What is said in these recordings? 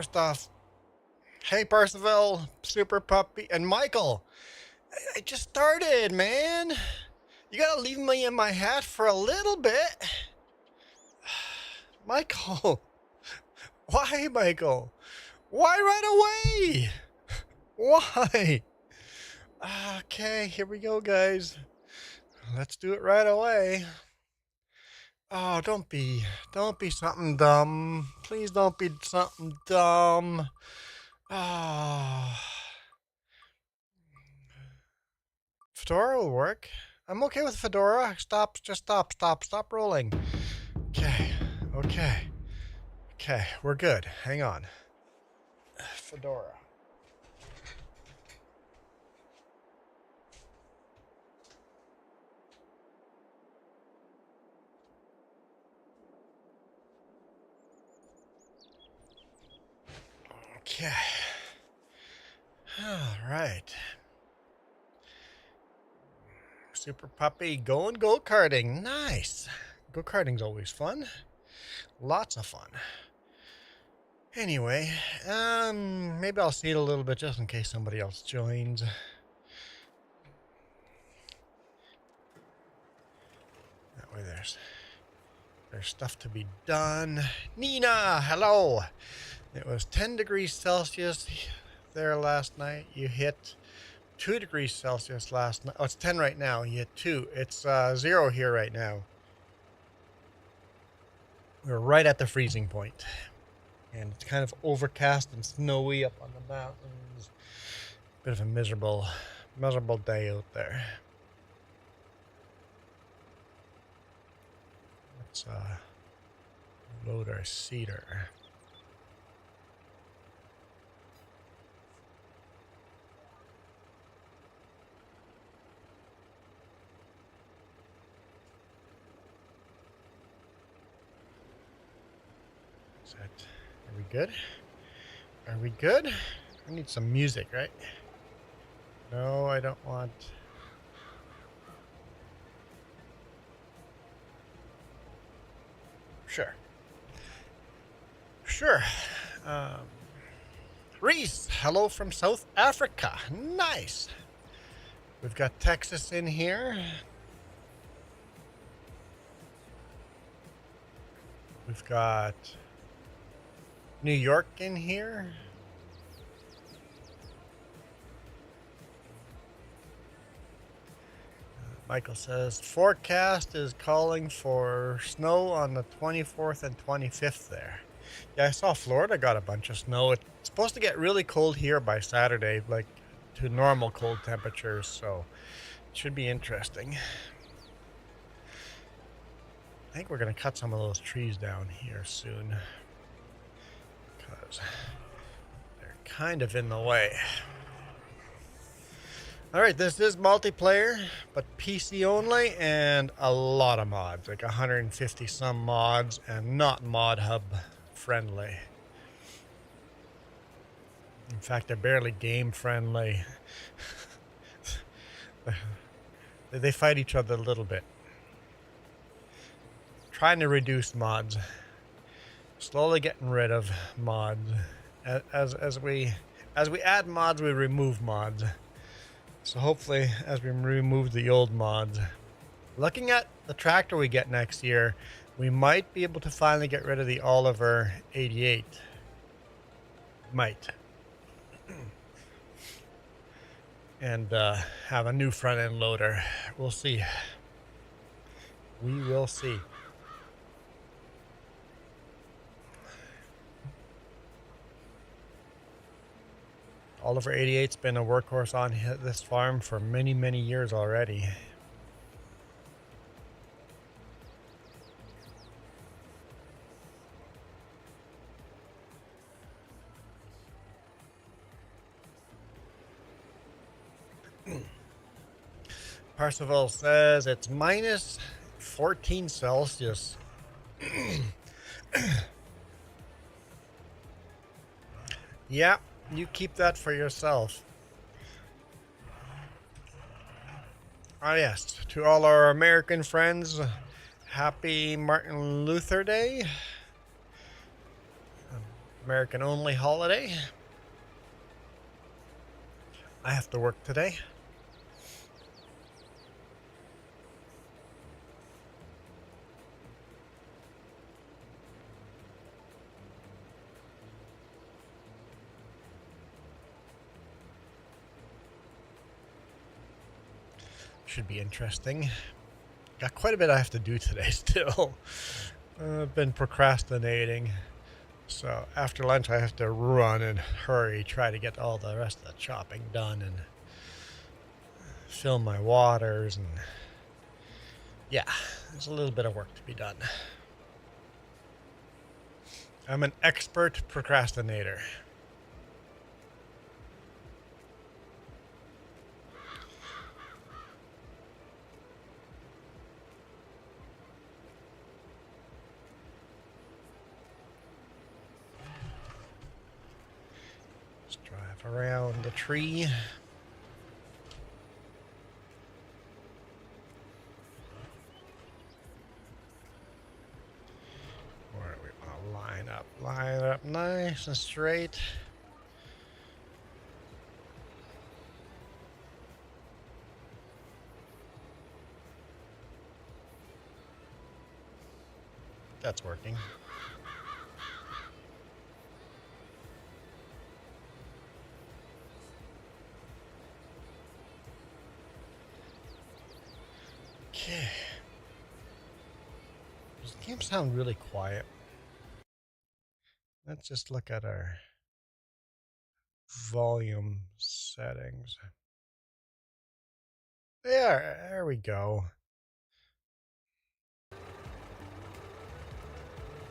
First off, hey Percival, Super Puppy, and Michael. I just started, man. You gotta leave me in my hat for a little bit. Michael. Why, Michael? Why right away? Why? Okay, here we go, guys. Let's do it right away. Oh, don't be something dumb. Please don't be something dumb. Ah. Fedora will work. I'm okay with Fedora. Stop rolling. Okay, we're good. Hang on. Fedora. Okay. All right. Super Puppy going go-karting. Nice. Go-karting's always fun. Lots of fun. Anyway, maybe I'll see it a little bit just in case somebody else joins. That way there's stuff to be done. Nina, hello. It was 10 degrees Celsius there last night. You hit 2 degrees Celsius last night. Oh, it's 10 right now. You hit 2. It's 0 here right now. We're right at the freezing point. And it's kind of overcast and snowy up on the mountains. Bit of a miserable day out there. Let's load our cedar. Is that, are we good? Are we good? I need some music, right? No, I don't want... Sure. Reese, hello from South Africa. Nice. We've got Texas in here. We've got New York in here. Michael says, forecast is calling for snow on the 24th and 25th there. Yeah, I saw Florida got a bunch of snow. It's supposed to get really cold here by Saturday, like to normal cold temperatures, so it should be interesting. I think we're going to cut some of those trees down here soon, because they're kind of in the way. Alright, this is multiplayer, but PC only, and a lot of mods, like 150 some mods, and not Mod Hub friendly. In fact, they're barely game friendly. They fight each other a little bit. Trying to reduce mods. Slowly getting rid of mods. As we add mods, we remove mods. So hopefully, as we remove the old mods, looking at the tractor we get next year, we might be able to finally get rid of the Oliver 88. Might. And have a new front end loader. We'll see. We will see. Oliver 88's been a workhorse on this farm for many, many years already. Percival says it's minus 14 Celsius. Yeah. You keep that for yourself. Ah, yes. To all our American friends, happy Martin Luther Day. American only holiday. I have to work today. Should be interesting. Got quite a bit I have to do today still. I've been procrastinating. So after lunch I have to run and hurry, try to get all the rest of the chopping done and fill my waters, and yeah, there's a little bit of work to be done. I'm an expert procrastinator. Let's drive around the tree. Where we want to line up nice and straight. That's working. Okay. Does the game sound really quiet? Let's just look at our volume settings. There we go.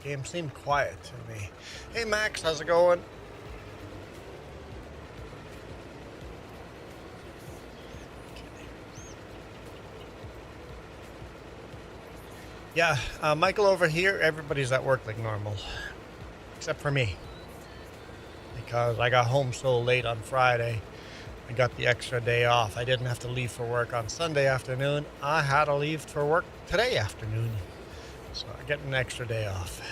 Game seemed quiet to me. Hey Max, how's it going? Yeah, Michael over here, everybody's at work like normal. Except for me. Because I got home so late on Friday. I got the extra day off. I didn't have to leave for work on Sunday afternoon. I had to leave for work today afternoon. So I get an extra day off.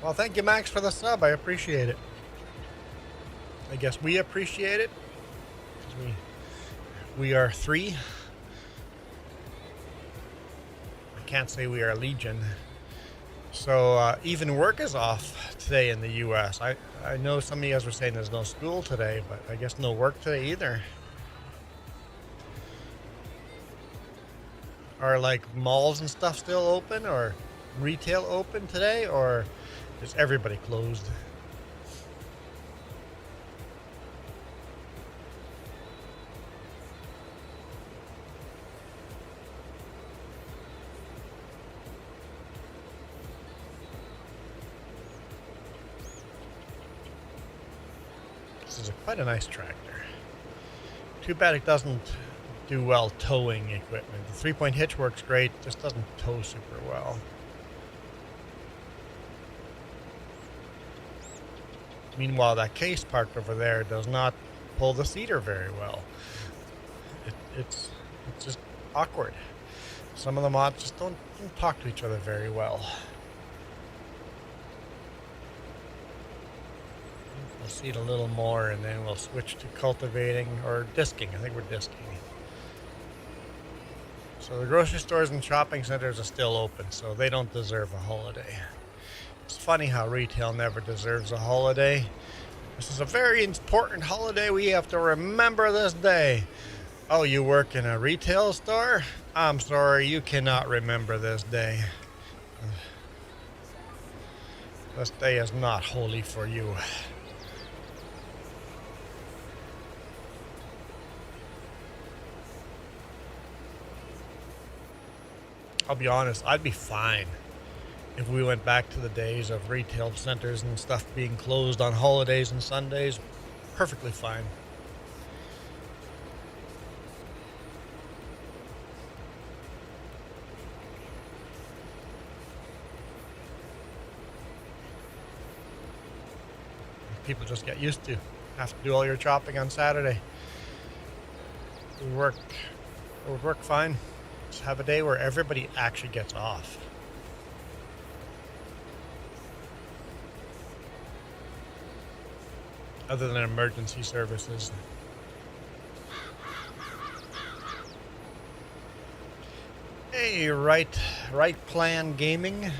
Well, thank you, Max, for the sub. I appreciate it. I guess we appreciate it. We are 3. I can't say we are Legion. So even work is off today in the U.S. I know some of you guys were saying there's no school today, but I guess no work today either. Are like malls and stuff still open, or retail open today, or is everybody closed? This is quite a nice tractor. Too bad it doesn't do well towing equipment. The 3-point hitch works great, just doesn't tow super well. Meanwhile, that case parked over there does not pull the cedar very well. It's just awkward. Some of the mods just don't talk to each other very well. We'll see it a little more, and then we'll switch to cultivating or disking. I think we're disking. So the grocery stores and shopping centers are still open, so they don't deserve a holiday. It's funny how retail never deserves a holiday. This is a very important holiday. We have to remember this day. Oh, you work in a retail store? I'm sorry, you cannot remember this day. This day is not holy for you. I'll be honest, I'd be fine if we went back to the days of retail centers and stuff being closed on holidays and Sundays. Perfectly fine. People just get used to have to do all your shopping on Saturday. It would work fine. Just have a day where everybody actually gets off. other than emergency services. Hey, right plan gaming.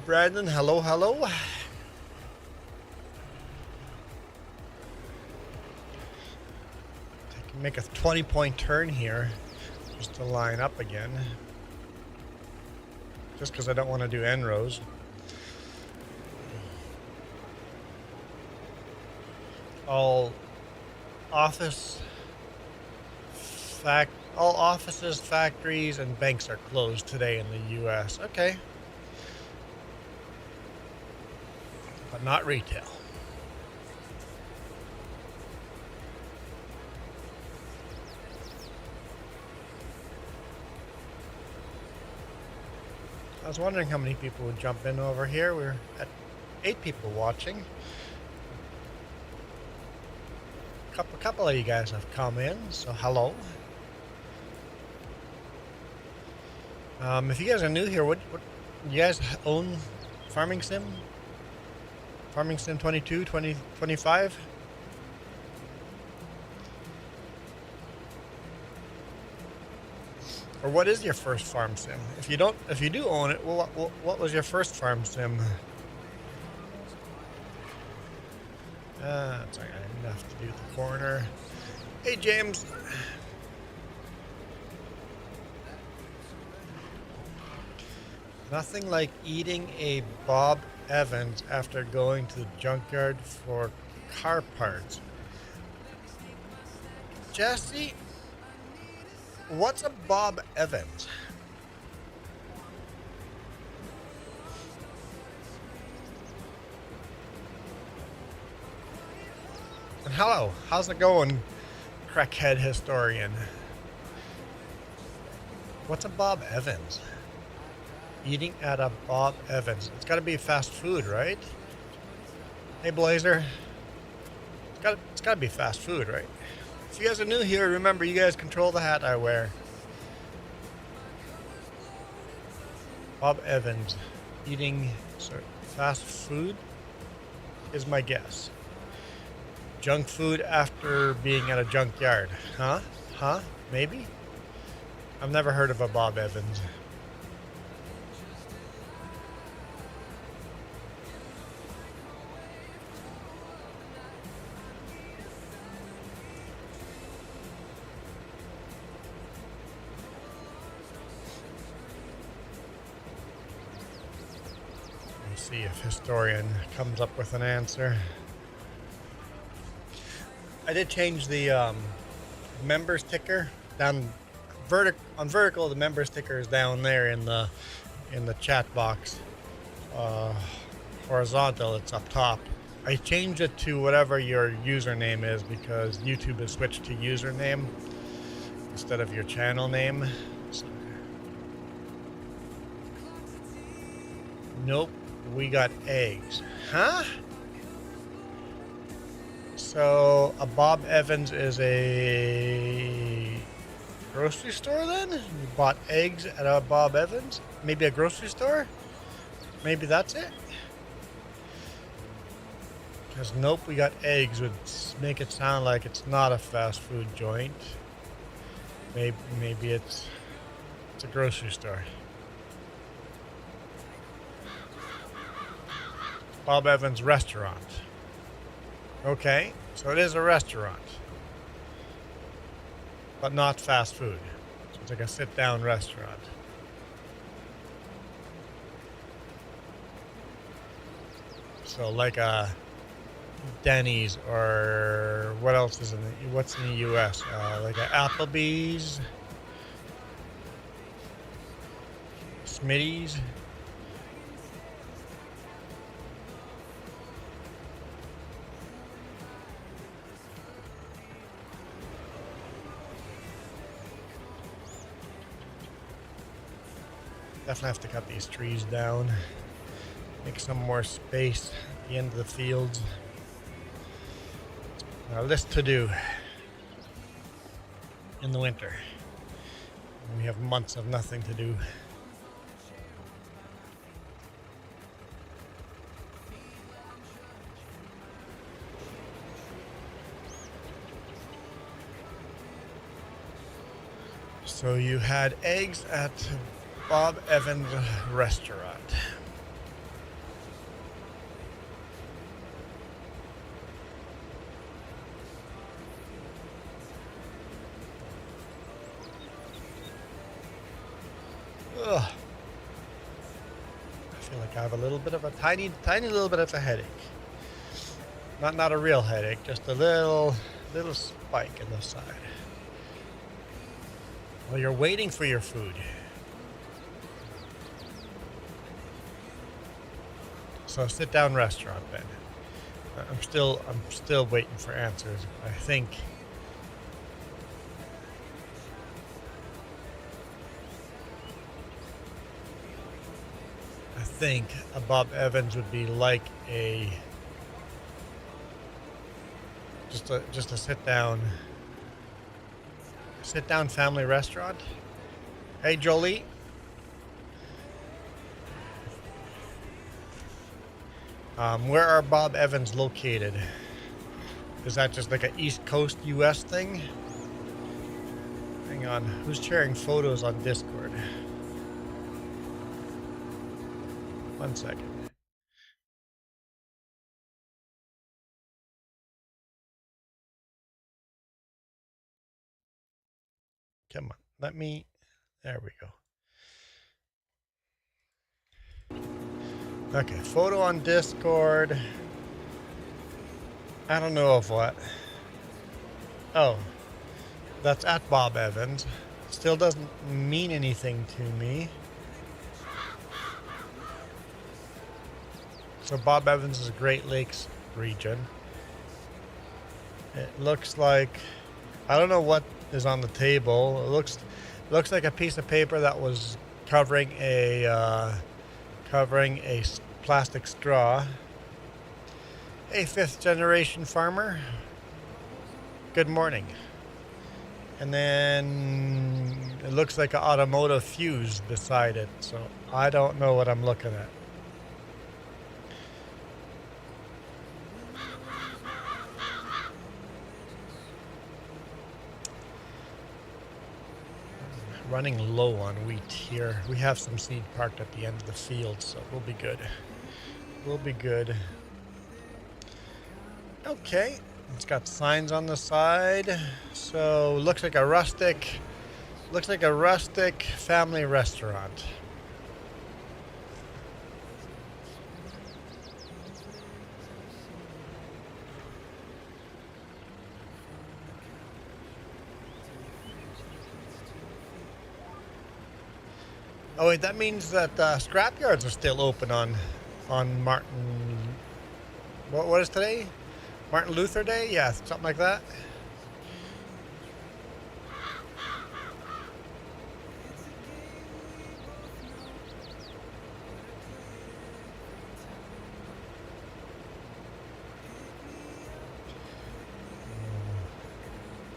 Brandon, hello. I can make a 20-point turn here just to line up again. Just because I don't want to do end rows. All offices, factories, and banks are closed today in the U.S. Okay. But not retail. I was wondering how many people would jump in over here. We're at 8 people watching. A couple of you guys have come in, so hello. If you guys are new here, what you guys own Farming Sim? Farming Sim 22, 20, 25? Or what is your first farm sim? If you do own it, well, what was your first farm sim? That's not enough to do the corner. Hey, James. Nothing like eating a Bob Evans after going to the junkyard for car parts. Jesse, what's a Bob Evans? And hello, how's it going, crackhead historian? What's a Bob Evans? Eating at a Bob Evans. It's got to be fast food, right? Hey, Blazer. It's got to be fast food, right? If you guys are new here, remember, you guys control the hat I wear. Bob Evans. Eating fast food is my guess. Junk food after being at a junkyard. Huh? Maybe? I've never heard of a Bob Evans. See if historian comes up with an answer. I did change the members ticker down on vertical. The members ticker is down there in the chat box. Horizontal, it's up top. I changed it to whatever your username is because YouTube has switched to username instead of your channel name. So, nope. We got eggs. Huh? So a Bob Evans is a grocery store then? You bought eggs at a Bob Evans? Maybe a grocery store? Maybe that's it? Because nope, we got eggs would make it sound like it's not a fast food joint. Maybe it's a grocery store. Bob Evans restaurant. Okay, so it is a restaurant, but not fast food. So it's like a sit-down restaurant. So like a Denny's or what else is what's in the U.S.? Like a Applebee's, Smitty's. Definitely have to cut these trees down, make some more space at the end of the fields. A list to do. in the winter. We have months of nothing to do. So you had eggs at Bob Evans' restaurant. Ugh. I feel like I have a little bit of a tiny little bit of a headache. Not a real headache, just a little spike in the side. Well, you're waiting for your food. So sit down restaurant then. I'm still waiting for answers. I think a Bob Evans would be like a just a sit down family restaurant. Hey Jolie. Where are Bob Evans located? Is that just like an East Coast US thing? Hang on, who's sharing photos on Discord? 1 second. Come on, there we go. Okay, photo on Discord. I don't know of what. Oh, that's at Bob Evans. Still doesn't mean anything to me. So Bob Evans is Great Lakes region. It looks like, I don't know what is on the table. It looks like a piece of paper that was covering a plastic straw. Hey, 5th generation farmer. Good morning. And then it looks like an automotive fuse beside it. So I don't know what I'm looking at. Running low on wheat here. We have some seed parked at the end of the field, so we'll be good. We'll be good. Okay, it's got signs on the side. So looks like a rustic family restaurant. Oh wait, that means that scrapyards are still open on Martin. What is today? Martin Luther Day? Yeah, something like that.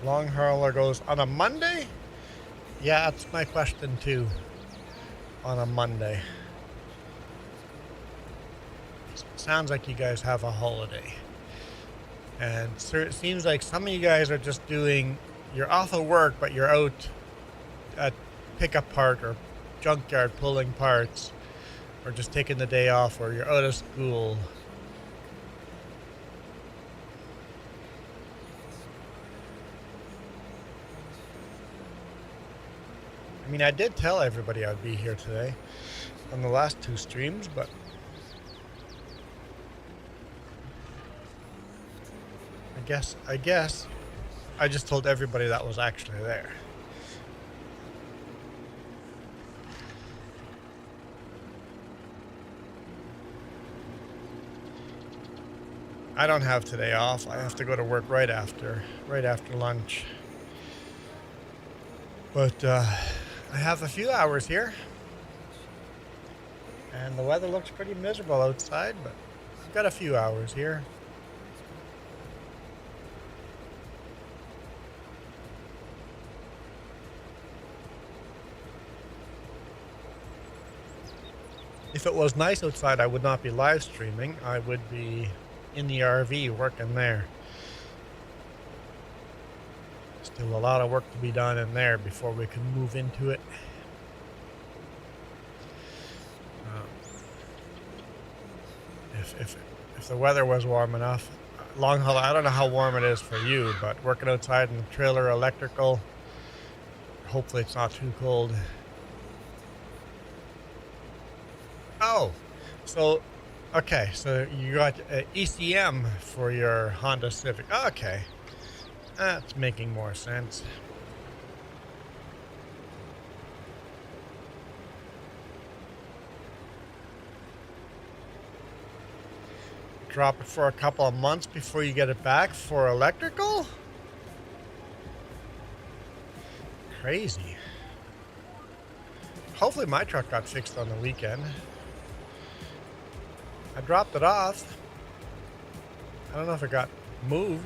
Long hauler goes on a Monday? Yeah, that's my question too. On a Monday. Sounds like you guys have a holiday. And it seems like some of you guys are just you're off of work, but you're out at pickup part or junkyard pulling parts, or just taking the day off, or you're out of school. I mean, I did tell everybody I'd be here today on the last 2 streams, but I guess I just told everybody that was actually there. I don't have today off. I have to go to work right after lunch. But I have a few hours here, and the weather looks pretty miserable outside, but I've got a few hours here. If it was nice outside, I would not be live streaming. I would be in the RV working there. Still a lot of work to be done in there before we can move into it. If the weather was warm enough, long haul, I don't know how warm it is for you, but working outside in the trailer electrical, hopefully it's not too cold. Oh, so, okay, so you got ECM for your Honda Civic. Okay, that's making more sense. Drop it for a couple of months before you get it back for electrical? Crazy. Hopefully my truck got fixed on the weekend. I dropped it off. I don't know if it got moved.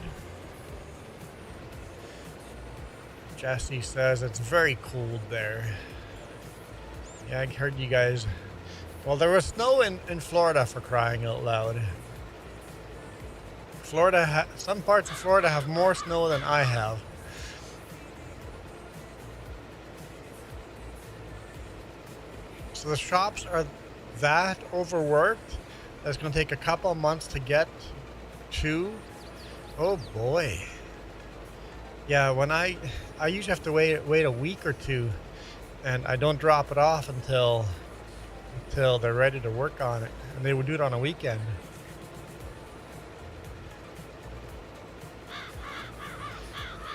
Jesse says it's very cold there. Yeah, I heard you guys. Well, there was snow in Florida, for crying out loud. Florida, some parts of Florida have more snow than I have. So the shops are that overworked that it's going to take a couple of months to get to. Oh boy. Yeah, when I usually have to wait a week or two, and I don't drop it off until they're ready to work on it, and they would do it on a weekend.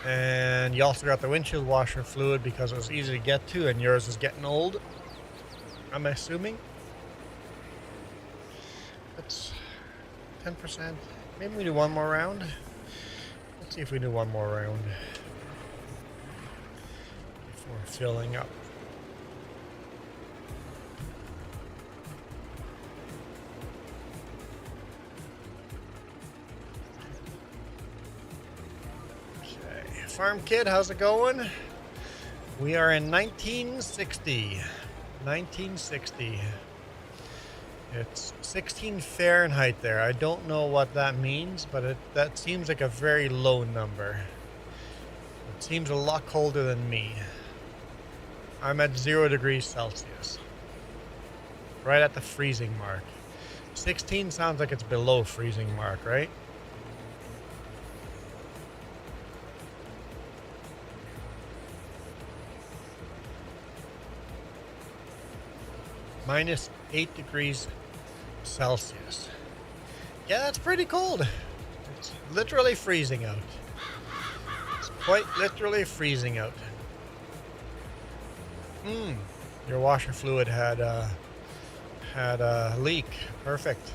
And you also got the windshield washer fluid because it was easy to get to, and yours is getting old, I'm assuming. That's 10%. Maybe we do one more round. Let's see if we do one more round before filling up. Farm Kid, how's it going? We are in 1960. 1960. It's 16 Fahrenheit there. I don't know what that means, but that seems like a very low number. It seems a lot colder than me. I'm at 0 degrees Celsius. Right at the freezing mark. 16 sounds like it's below freezing mark, right? Minus 8 degrees Celsius. Yeah, that's pretty cold. It's literally freezing out. It's quite literally freezing out. Your washer fluid had a leak. Perfect.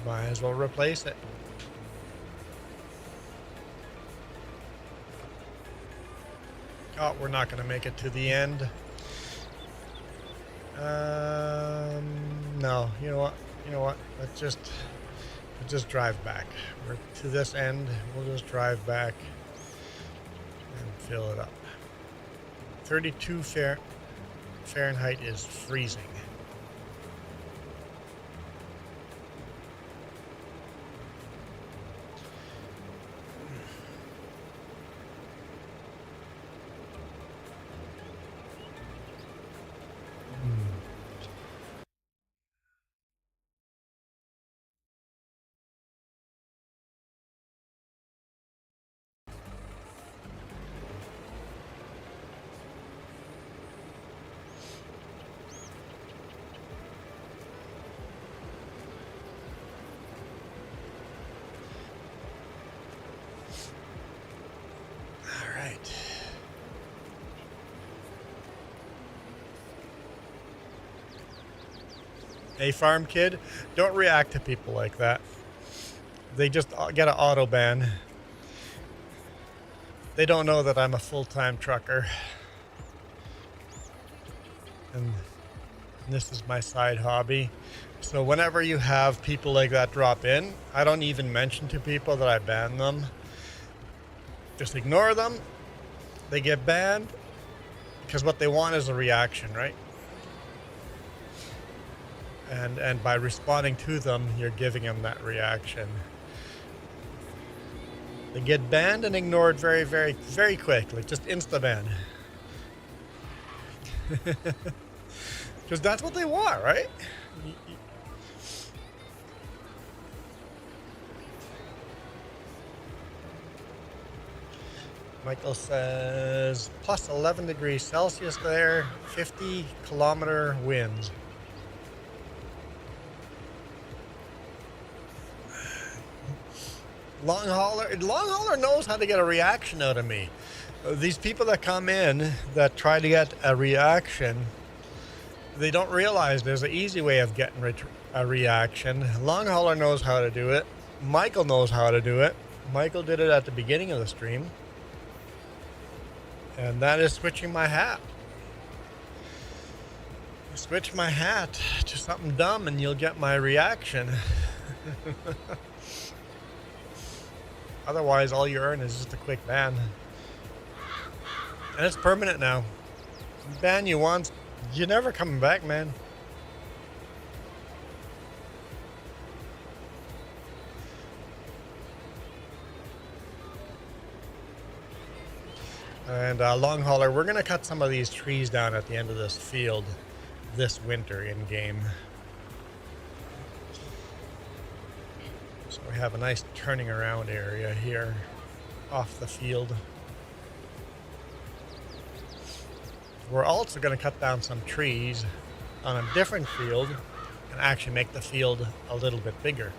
Might as well replace it. Oh, we're not going to make it to the end. No, you know what, let's just drive back. We're to this end, we'll just drive back and fill it up. 32 Fahrenheit is freezing. Hey, Farm Kid, don't react to people like that. They just get an auto ban. They don't know that I'm a full-time trucker. And this is my side hobby. So whenever you have people like that drop in, I don't even mention to people that I banned them. Just ignore them. They get banned because what they want is a reaction, right? And by responding to them, you're giving them that reaction. They get banned and ignored very, very, very quickly. Just insta-ban. Because that's what they want, right? Michael says plus 11 degrees Celsius there, 50-kilometer winds. Long hauler knows how to get a reaction out of me. These people that come in that try to get a reaction, they don't realize there's an easy way of getting a reaction. Long hauler knows how to do it. Michael knows how to do it. Michael did it at the beginning of the stream. And that is switching my hat. Switch my hat to something dumb and you'll get my reaction. Otherwise, all you earn is just a quick ban. And it's permanent now. Ban you once, you're never coming back, man. And long hauler, we're going to cut some of these trees down at the end of this field this winter in game. So we have a nice turning around area here off the field. We're also going to cut down some trees on a different field and actually make the field a little bit bigger.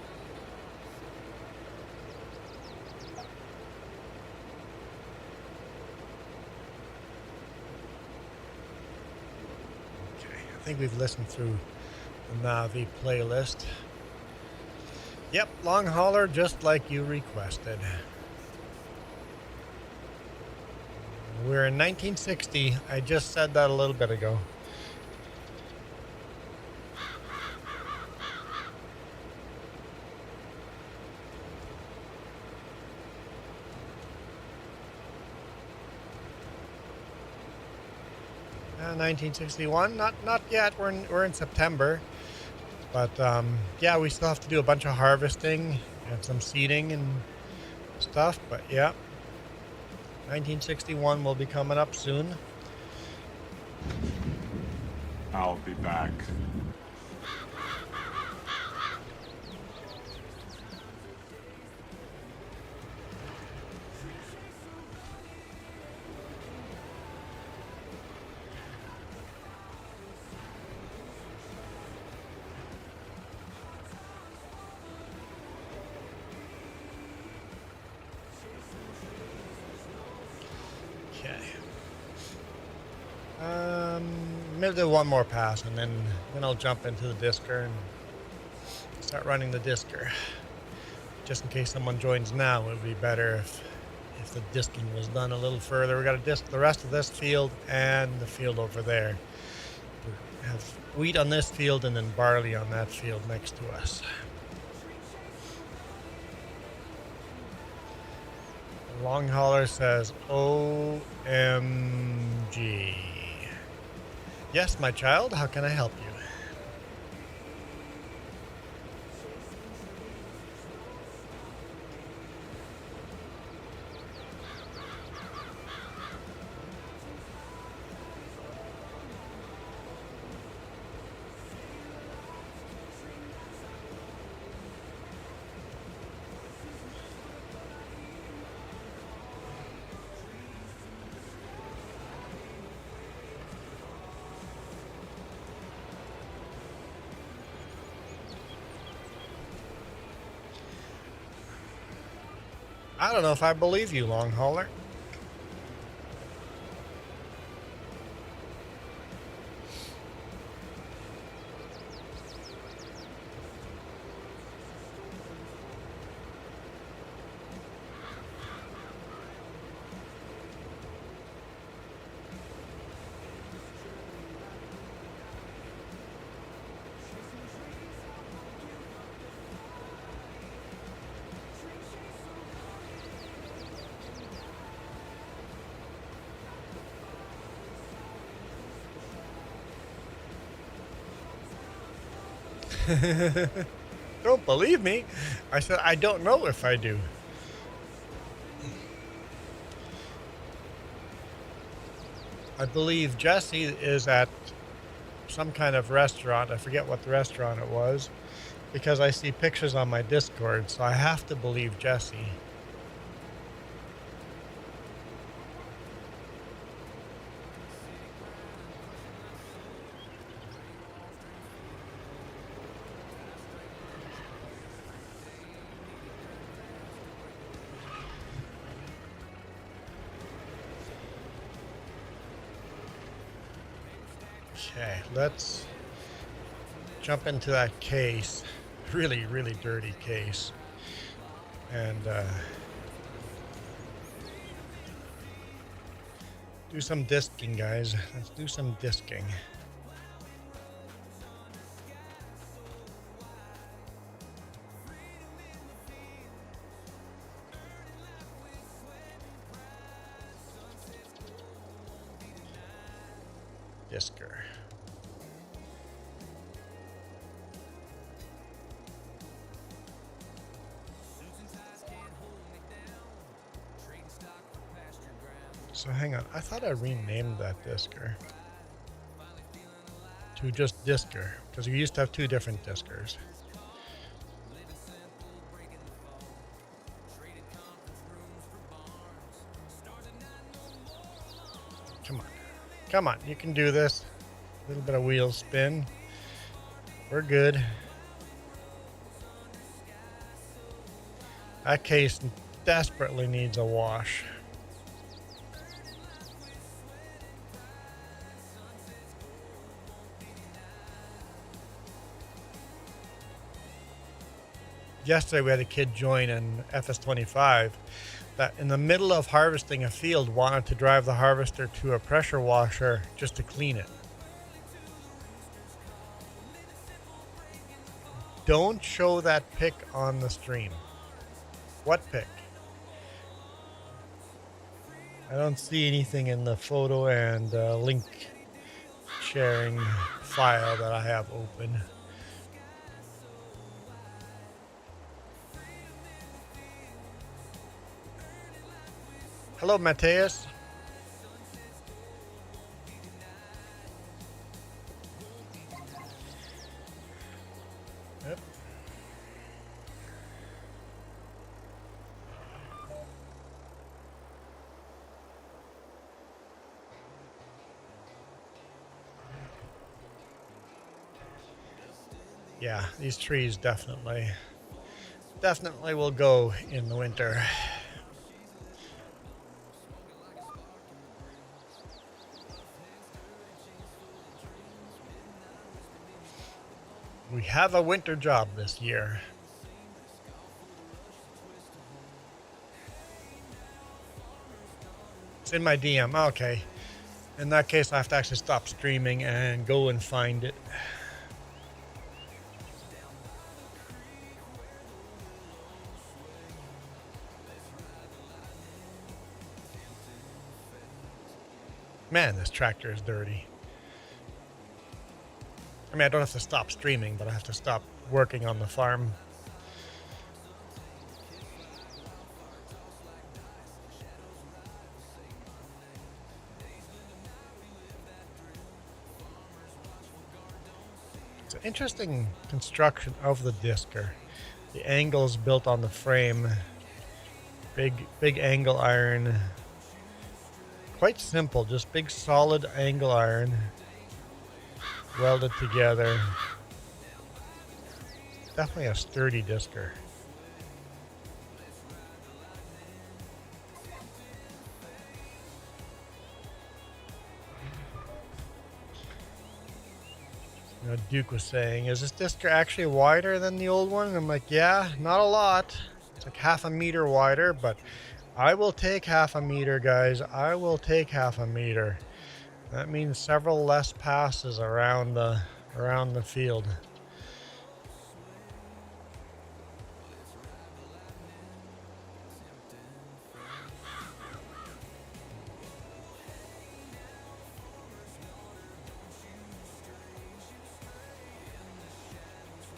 I think we've listened through the Navi playlist. Yep, long hauler just like you requested. We're in 1960. I just said that a little bit ago. Uh, 1961. Not yet. We're in September. But yeah, we still have to do a bunch of harvesting and some seeding and stuff. But yeah, 1961 will be coming up soon. I'll be back. Maybe do one more pass and then I'll jump into the disker and start running the disker. Just in case someone joins now, it would be better if the disking was done a little further. We got to disc the rest of this field and the field over there. We have wheat on this field and then barley on that field next to us. The long hauler says OMG. Yes, my child, how can I help you? I don't know if I believe you, long hauler. Don't believe me? I said, I don't know if I do. I believe Jesse is at some kind of restaurant. I forget what the restaurant it was because I see pictures on my Discord, so I have to believe Jesse. Okay, let's jump into that case. Really, really dirty case. And do some disking, guys. Let's do some disking. Disker. So hang on, I thought I renamed that Disker to just Disker because we used to have two different Diskers. Come on, come on, you can do this. A little bit of wheel spin. We're good. That case desperately needs a wash. Yesterday we had a kid join in FS22 that in the middle of harvesting a field wanted to drive the harvester to a pressure washer just to clean it. Don't show that pic on the stream. What pic? I don't see anything in the photo and link sharing file that I have open. Hello, Mateus. Yep. Yeah, these trees definitely will go in the winter. We have a winter job this year. It's in my DM. Okay. In that case, I have to actually stop streaming and go and find it. Man, this tractor is dirty. I mean, I don't have to stop streaming, but I have to stop working on the farm. It's an interesting construction of the Disker. The angles built on the frame. Big angle iron. Quite simple, just big solid angle iron. Welded together. Definitely a sturdy Disker. You know, Duke was saying, is this Disker actually wider than the old one? And I'm like, yeah, not a lot. It's like half a meter wider, but I will take half a meter, guys. I will take half a meter. That means several less passes around the field.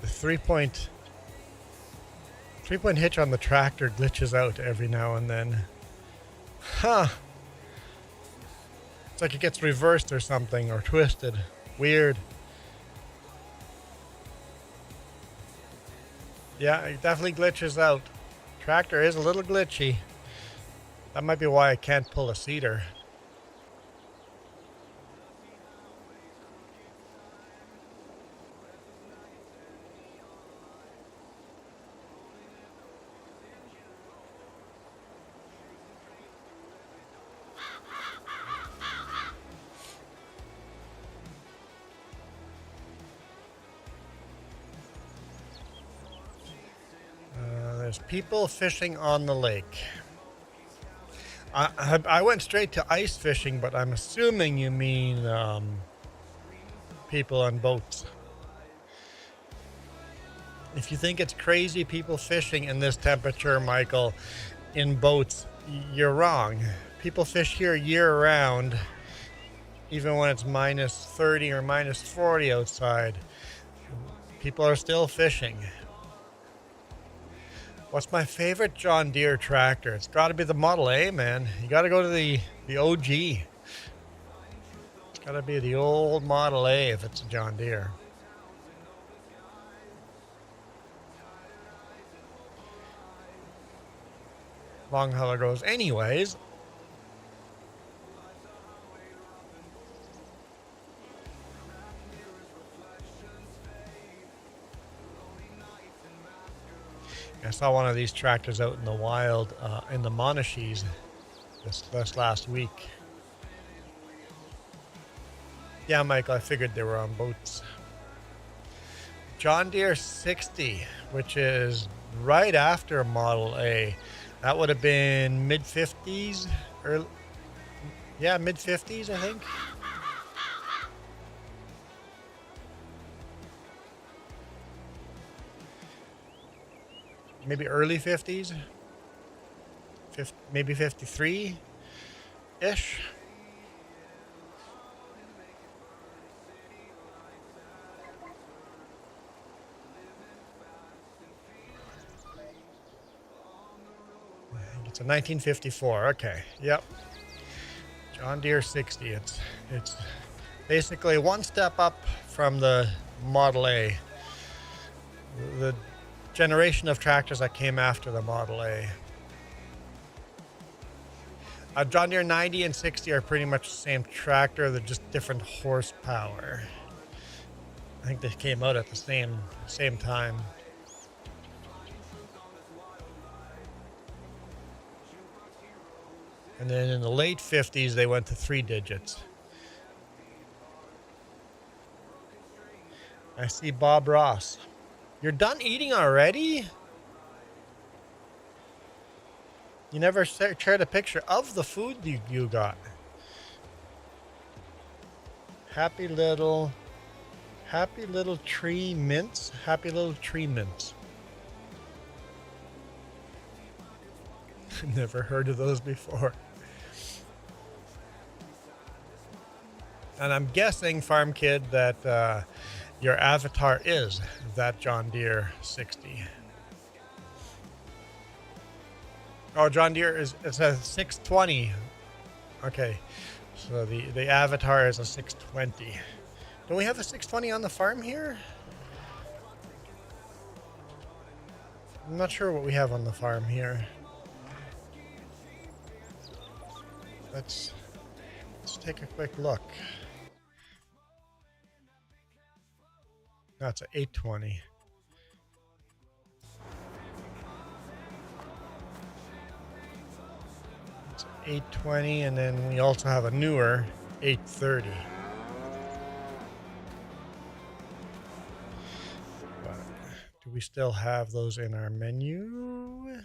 The three-point hitch on the tractor glitches out every now and then. Huh. It's like it gets reversed or something, or twisted. Weird. Yeah, it definitely glitches out. Tractor is a little glitchy. That might be why I can't pull a seeder. There's people fishing on the lake. I went straight to ice fishing, but I'm assuming you mean people on boats. If you think it's crazy people fishing in this temperature, Michael, in boats, you're wrong. People fish here year round, even when it's minus 30 or minus 40 outside. People are still fishing. What's my favorite John Deere tractor? It's got to be the Model A, man. You got to go to the OG. It's got to be the old Model A if it's a John Deere. Long how it goes. Anyways. I saw one of these tractors out in the wild in the Monashees this last week. Yeah, Michael, I figured they were on boats. John Deere 60, which is right after Model A. That would have been mid-50s. Yeah, mid-50s, I think. Maybe early 50s, maybe 53-ish. It's a 1954. Okay, yep. John Deere 60. It's basically one step up from the Model A. The generation of tractors that came after the Model A. John Deere 90 and 60 are pretty much the same tractor. They're just different horsepower. I think they came out at the same time. And then in the late 50s, they went to 3 digits. I see Bob Ross. You're done eating already? You never shared a picture of the food you got. Happy little tree mints. Happy little tree mints. Never heard of those before. And I'm guessing, Farm Kid, that your avatar is that John Deere 60. Oh, John Deere it says 620. Okay, so the avatar is a 620. Don't we have a 620 on the farm here? I'm not sure what we have on the farm here. Let's take a quick look. That's an 820. It's an 820, and then we also have a newer 830. But do we still have those in our menu?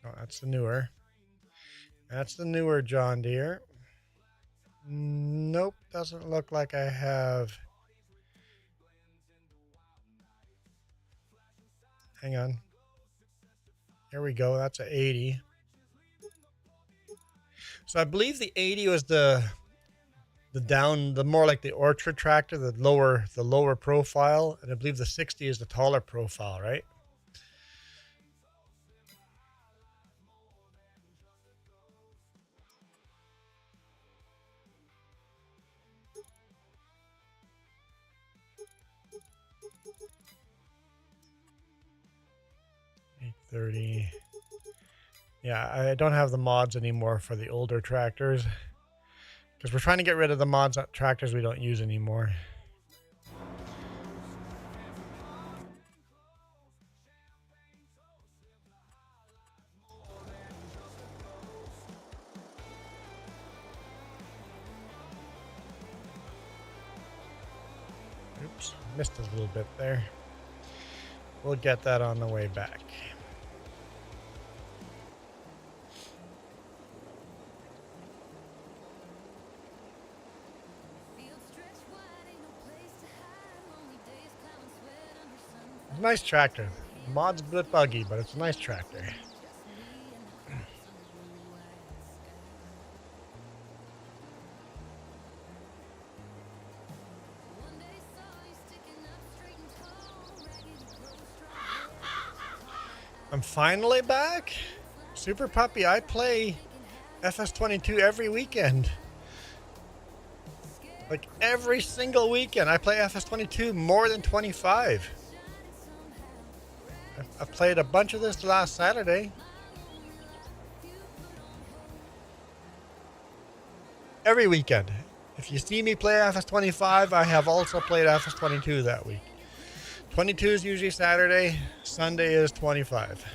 Oh, that's the newer. That's the newer John Deere. Nope, doesn't look like I have. Hang on. Here we go. That's an 80. So I believe the 80 was the the more like the orchard tractor, the lower profile, and I believe the 60 is the taller profile, right? $830. Yeah, I don't have the mods anymore for the older tractors because we're trying to get rid of the mods on tractors we don't use anymore. Oops, missed a little bit there. We'll get that on the way back. Nice tractor. Mod's a bit buggy, but it's a nice tractor. I'm finally back. Super Puppy, I play FS22 every weekend. Like every single weekend, I play FS22 more than 25. I played a bunch of this last Saturday. Every weekend. If you see me play FS25, I have also played FS22 that week. 22 is usually Saturday, Sunday is 25.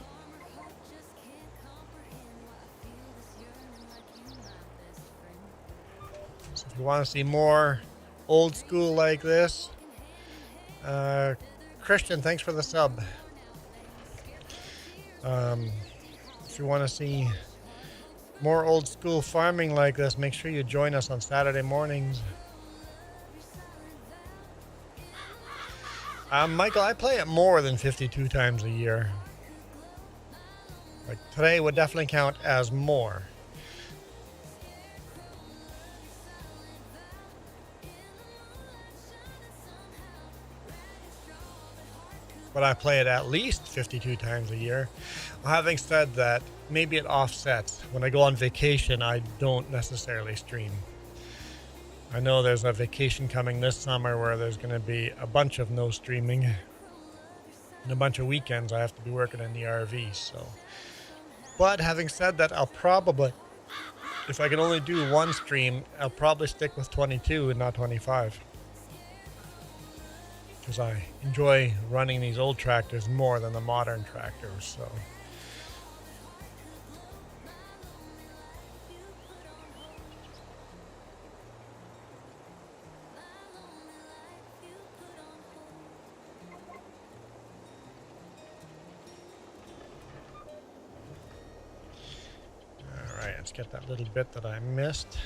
So if you want to see more old school like this, Christian, thanks for the sub. If you want to see more old school farming like this, make sure you join us on Saturday mornings. Michael, I play it more than 52 times a year. Like today would definitely count as more. But I play it at least 52 times a year. Well, having said that, maybe it offsets. When I go on vacation, I don't necessarily stream. I know there's a vacation coming this summer where there's going to be a bunch of no streaming and a bunch of weekends I have to be working in the RV. So, but having said that, I'll probably, if I can only do one stream, I'll probably stick with 22 and not 25. Because I enjoy running these old tractors more than the modern tractors. So. Let's get that little bit that I missed.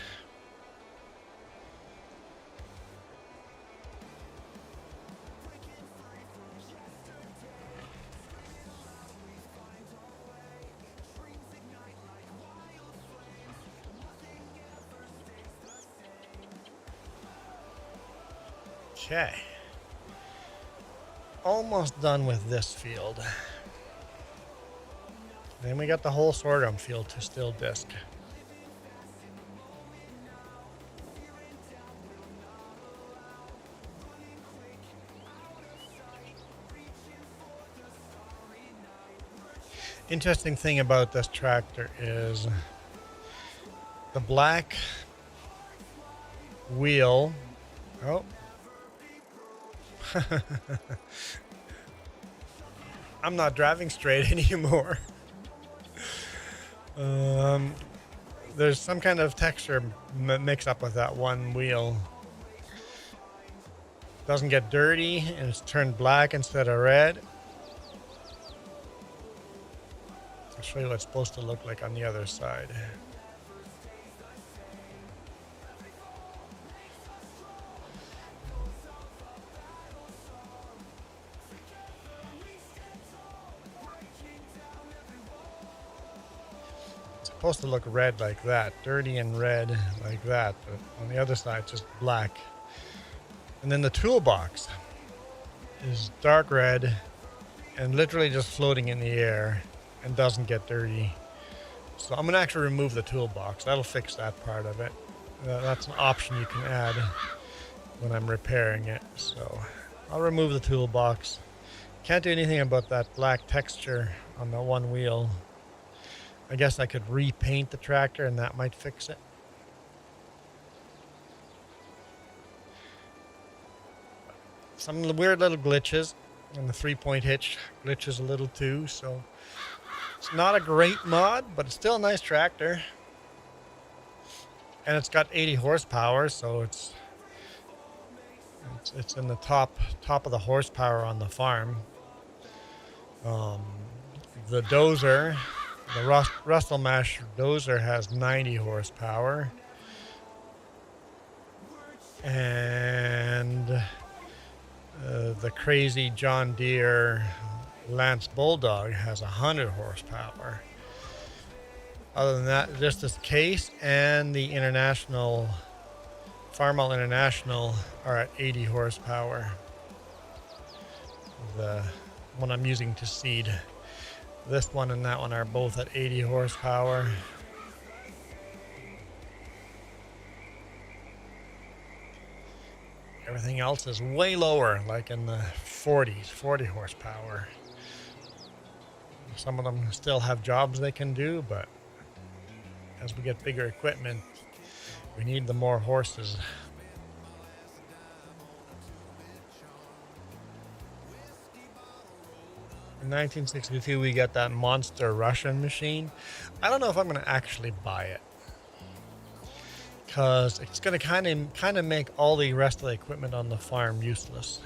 Okay. Almost done with this field. Then we got the whole sorghum field to still disc. Interesting thing about this tractor is the black wheel. Oh. I'm not driving straight anymore. There's some kind of texture mix up with that one wheel. Doesn't get dirty and it's turned black instead of red. I'll show you what it's supposed to look like on the other side. supposed to look red like that, dirty and red like that, but on the other side, just black. And then the toolbox is dark red and literally just floating in the air and doesn't get dirty. So I'm going to actually remove the toolbox. That'll fix that part of it. That's an option you can add when I'm repairing it. So I'll remove the toolbox. Can't do anything about that black texture on the one wheel. I guess I could repaint the tractor and that might fix it. Some weird little glitches, and the 3-point hitch glitches a little too, so it's not a great mod, but it's still a nice tractor. And it's got 80 horsepower, so it's in the top of the horsepower on the farm. The dozer, the Russell Mash dozer has 90 horsepower. And the crazy John Deere Lance Bulldog has 100 horsepower. Other than that, just this case and the International, Farmall International are at 80 horsepower. The one I'm using to seed. This one and that one are both at 80 horsepower. Everything else is way lower, like in the 40s, 40 horsepower. Some of them still have jobs they can do, but as we get bigger equipment, we need the more horses. In 1962, we got that monster Russian machine. I don't know if I'm going to actually buy it, because it's going to kind of make all the rest of the equipment on the farm useless.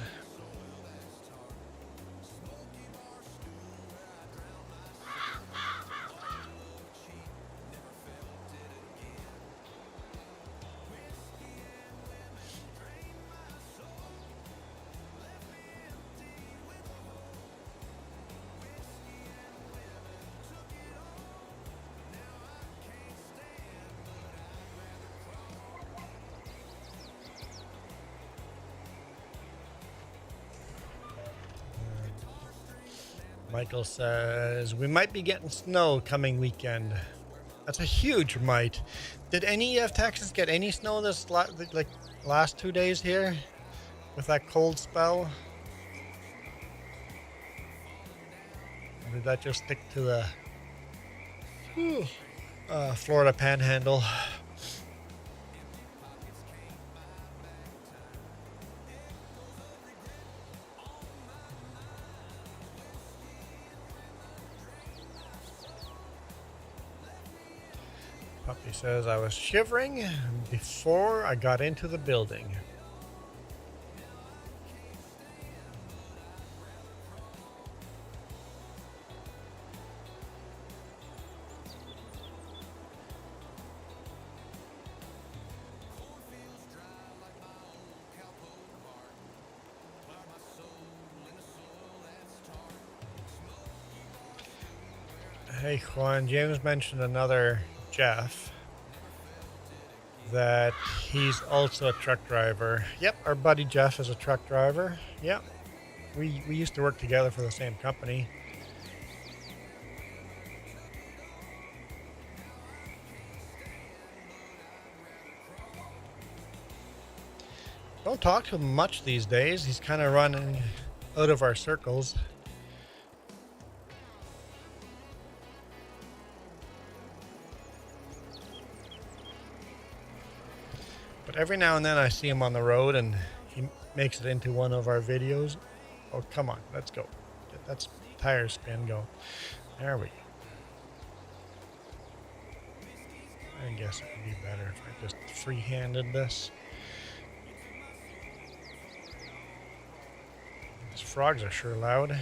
Michael says, we might be getting snow coming weekend. That's a huge might. Did any of Texas get any snow this last 2 days here with that cold spell? Or did that just stick to the Florida Panhandle? Puppy says, I was shivering before I got into the building. Hey Juan, James mentioned another Jeff, that he's also a truck driver. Yep, our buddy Jeff is a truck driver. Yep, we used to work together for the same company. Don't talk to him much these days. He's kind of running out of our circles. Every now and then I see him on the road and he makes it into one of our videos. Oh, come on, let's go. Get that tire spin going. There we go. I guess it would be better if I just free-handed this. These frogs are sure loud.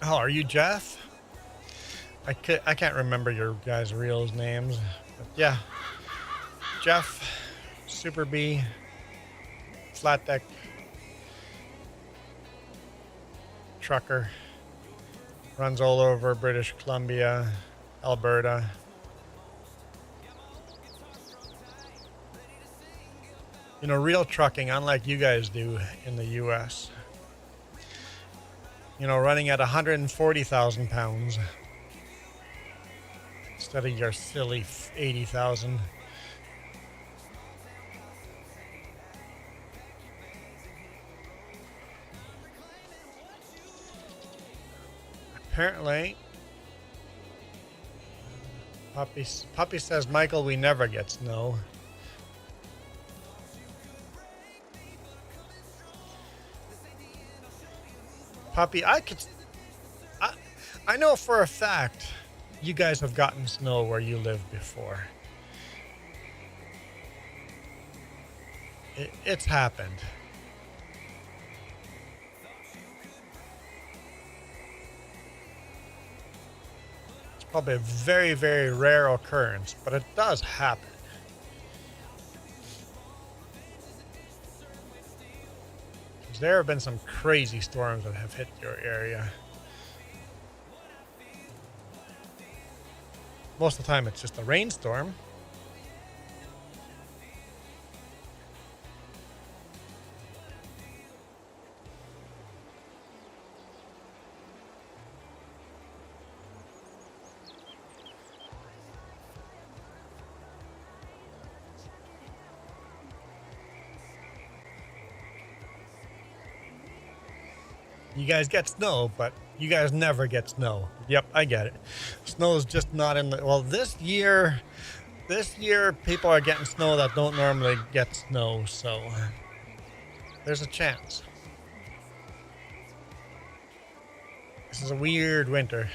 Oh, are you Jeff? I can't remember your guys' real names. But yeah. Jeff, Super B, Flat Deck, Trucker, runs all over British Columbia, Alberta. You know, real trucking, unlike you guys do in the US. You know, running at 140,000 pounds instead of your silly 80,000. Apparently, Puppy says, Michael, we never get snow. Puppy, I know for a fact you guys have gotten snow where you live before. It's happened. It's probably a very, very rare occurrence, but it does happen. There have been some crazy storms that have hit your area. Most of the time it's just a rainstorm. You guys get snow, but you guys never get snow. Yep, I get it. Snow is just not in the... Well, this year people are getting snow that don't normally get snow, so there's a chance. This is a weird winter.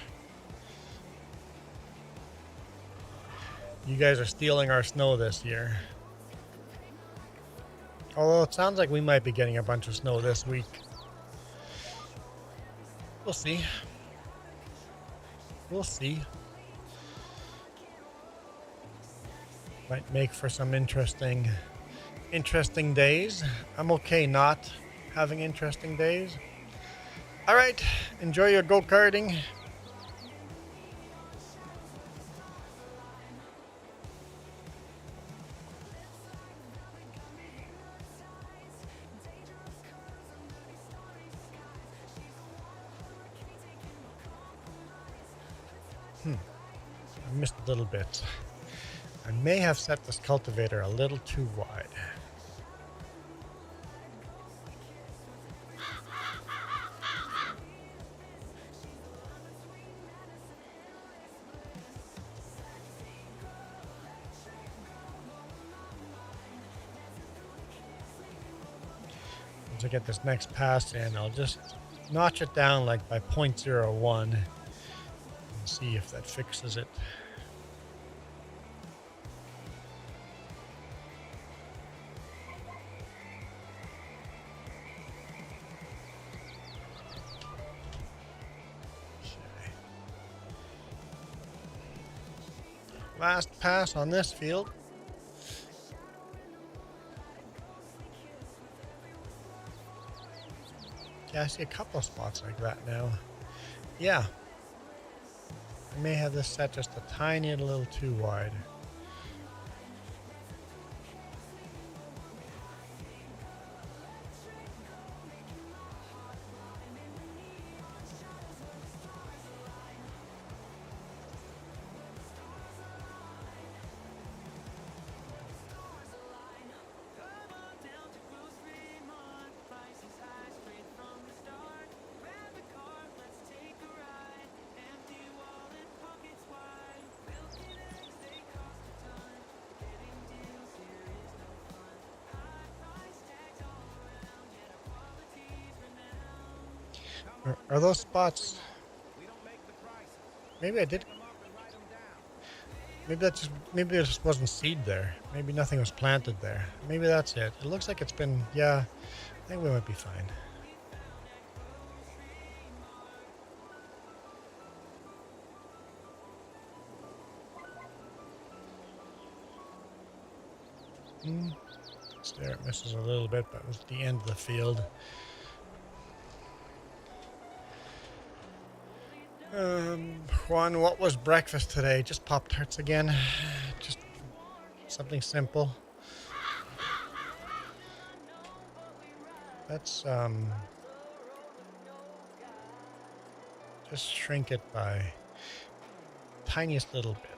You guys are stealing our snow this year. Although it sounds like we might be getting a bunch of snow this week. We'll see. We'll see. Might make for some interesting days. I'm okay not having interesting days. All right, enjoy your go-karting. I missed a little bit. I may have set this cultivator a little too wide. Once I get this next pass in, I'll just notch it down like by 0.01 and see if that fixes it. Last pass on this field. Yeah, I see a couple of spots like that now. Yeah. I may have this set just a tiny little too wide. Are those spots? Maybe I did. Maybe there just wasn't seed there. Maybe nothing was planted there. Maybe that's it. It looks like it's been, yeah, I think we might be fine. So there it misses a little bit, but it was the end of the field. Juan, what was breakfast today? Just Pop-Tarts again? Just something simple. Let's just shrink it by tiniest little bit.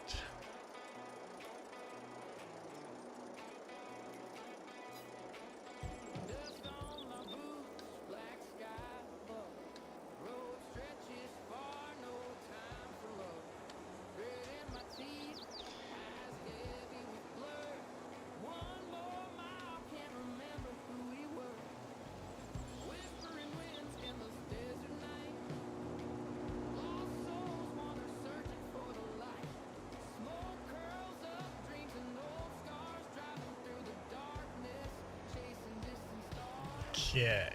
Okay.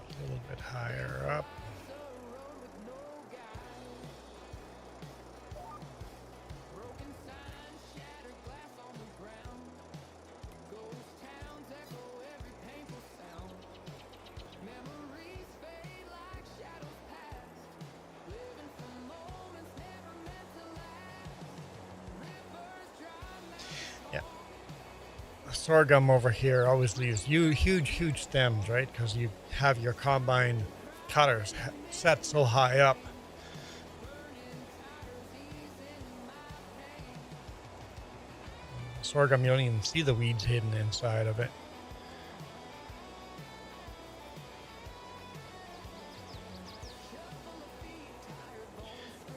A little bit higher up. Sorghum over here always leaves huge stems, right? Because you have your combine cutters set so high up. Sorghum, you don't even see the weeds hidden inside of it.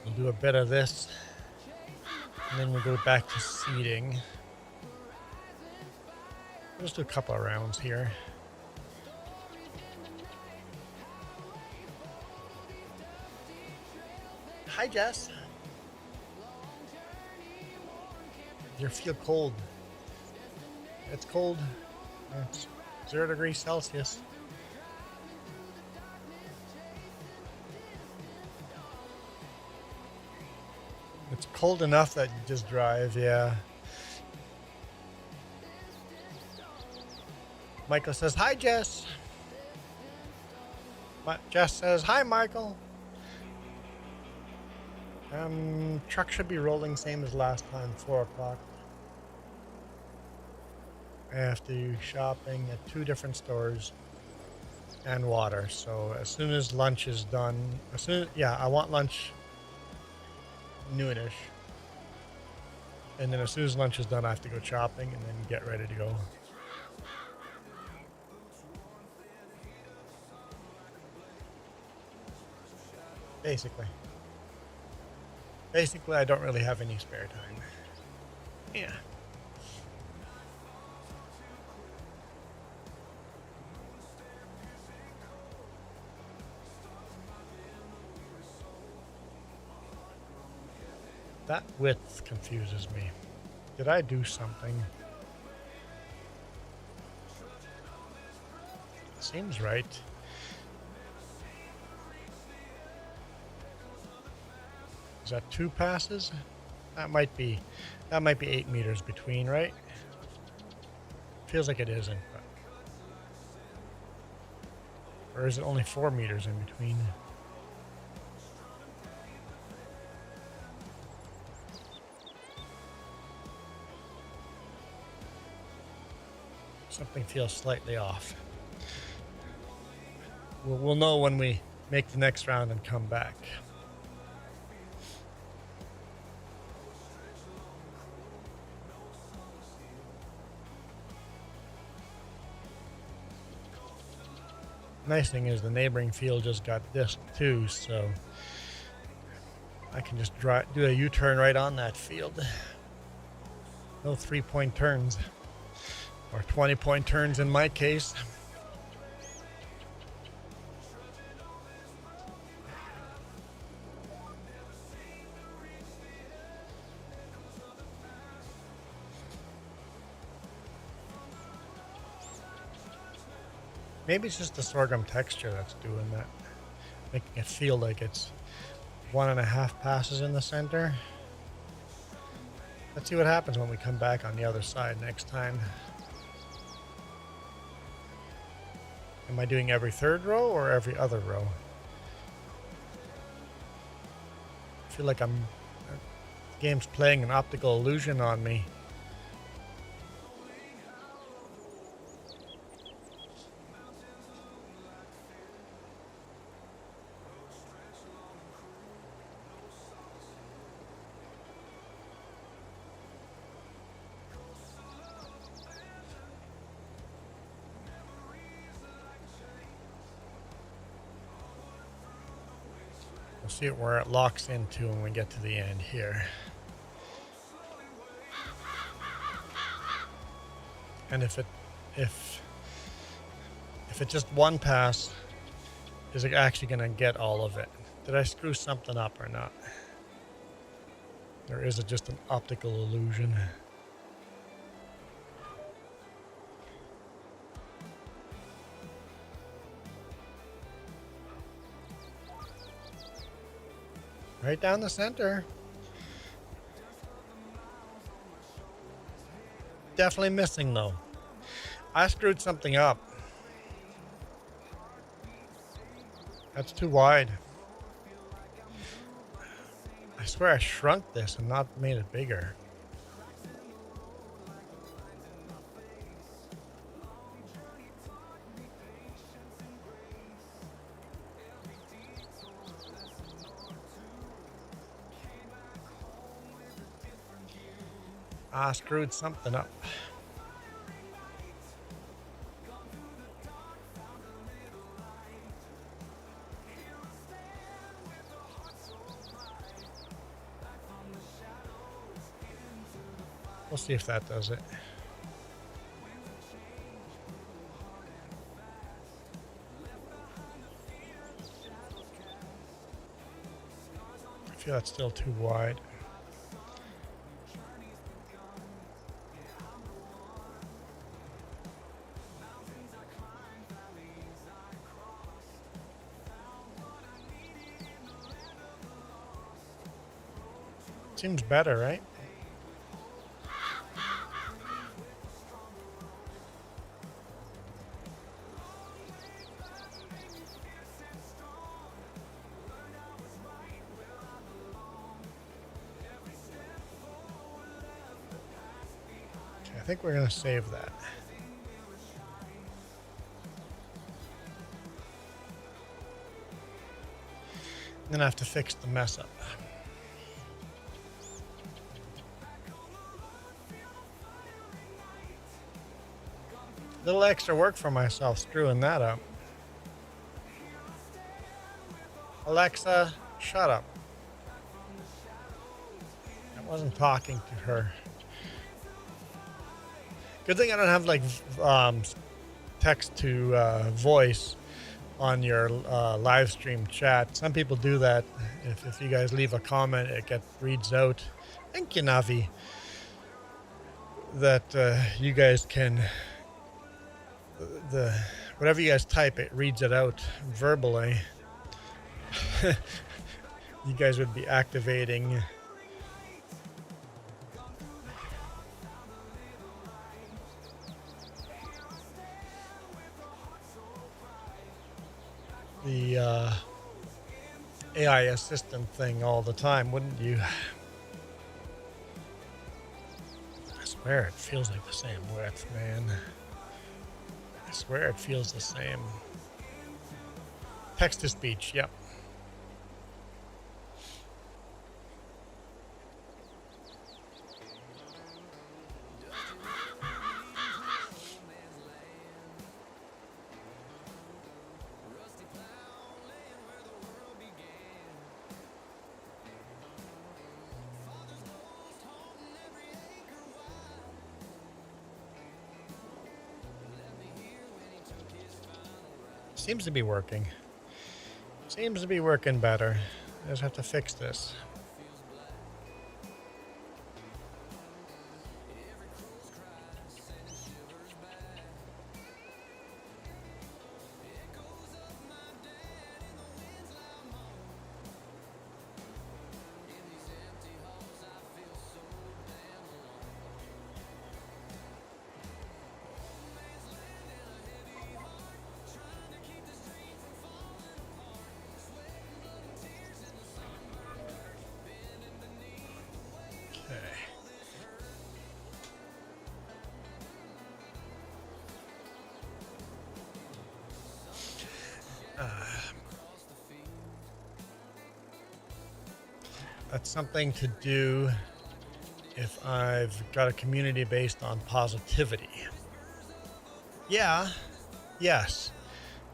We'll do a bit of this, and then we'll go back to seeding. Just do a couple of rounds here. Hi, Jess. You feel cold. It's cold. It's 0 degrees Celsius. It's cold enough that you just drive, yeah. Michael says, hi, Jess. Jess says, hi, Michael. Truck should be rolling same as last time, 4 o'clock. I have to do shopping at 2 different stores and water. So as soon as lunch is done, I want lunch noonish. And then as soon as lunch is done, I have to go shopping and then get ready to go. Basically, I don't really have any spare time. Yeah. That width confuses me. Did I do something? Seems right. Is that 2 passes? That might be 8 meters between, right? Feels like it isn't, but. Or is it only 4 meters in between? Something feels slightly off. We'll know when we make the next round and come back. Nice thing is the neighboring field just got disc too, so I can just do a U-turn right on that field. No 3-point turns, or 20-point turns in my case. Maybe it's just the sorghum texture that's doing that, making it feel like it's 1.5 passes in the center. Let's see what happens when we come back on the other side next time. Am I doing every third row or every other row? I feel like the game's playing an optical illusion on me. We'll see where it locks into when we get to the end here. And if it's just one pass, is it actually going to get all of it? Did I screw something up or not? Or is it just an optical illusion? Right down the center. Definitely missing though. I screwed something up. That's too wide. I swear I shrunk this and not made it bigger. I screwed something up. We'll see if that does it. I feel that's still too wide. Seems better, right? Okay, I think we're going to save that. Then I have to fix the mess up. Little extra work for myself screwing that up. Alexa, shut up. I wasn't talking to her. Good thing I don't have like text to voice on your live stream chat. Some people do that. If you guys leave a comment, it reads out. Thank you, Navi. That you guys can whatever you guys type, it reads it out verbally. You guys would be activating the AI assistant thing all the time, wouldn't you? I swear it feels like the same width, man. I swear it feels the same. Text to speech, yep. Seems to be working. Seems to be working better. I just have to fix this. That's something to do if I've got a community based on positivity. Yeah, yes.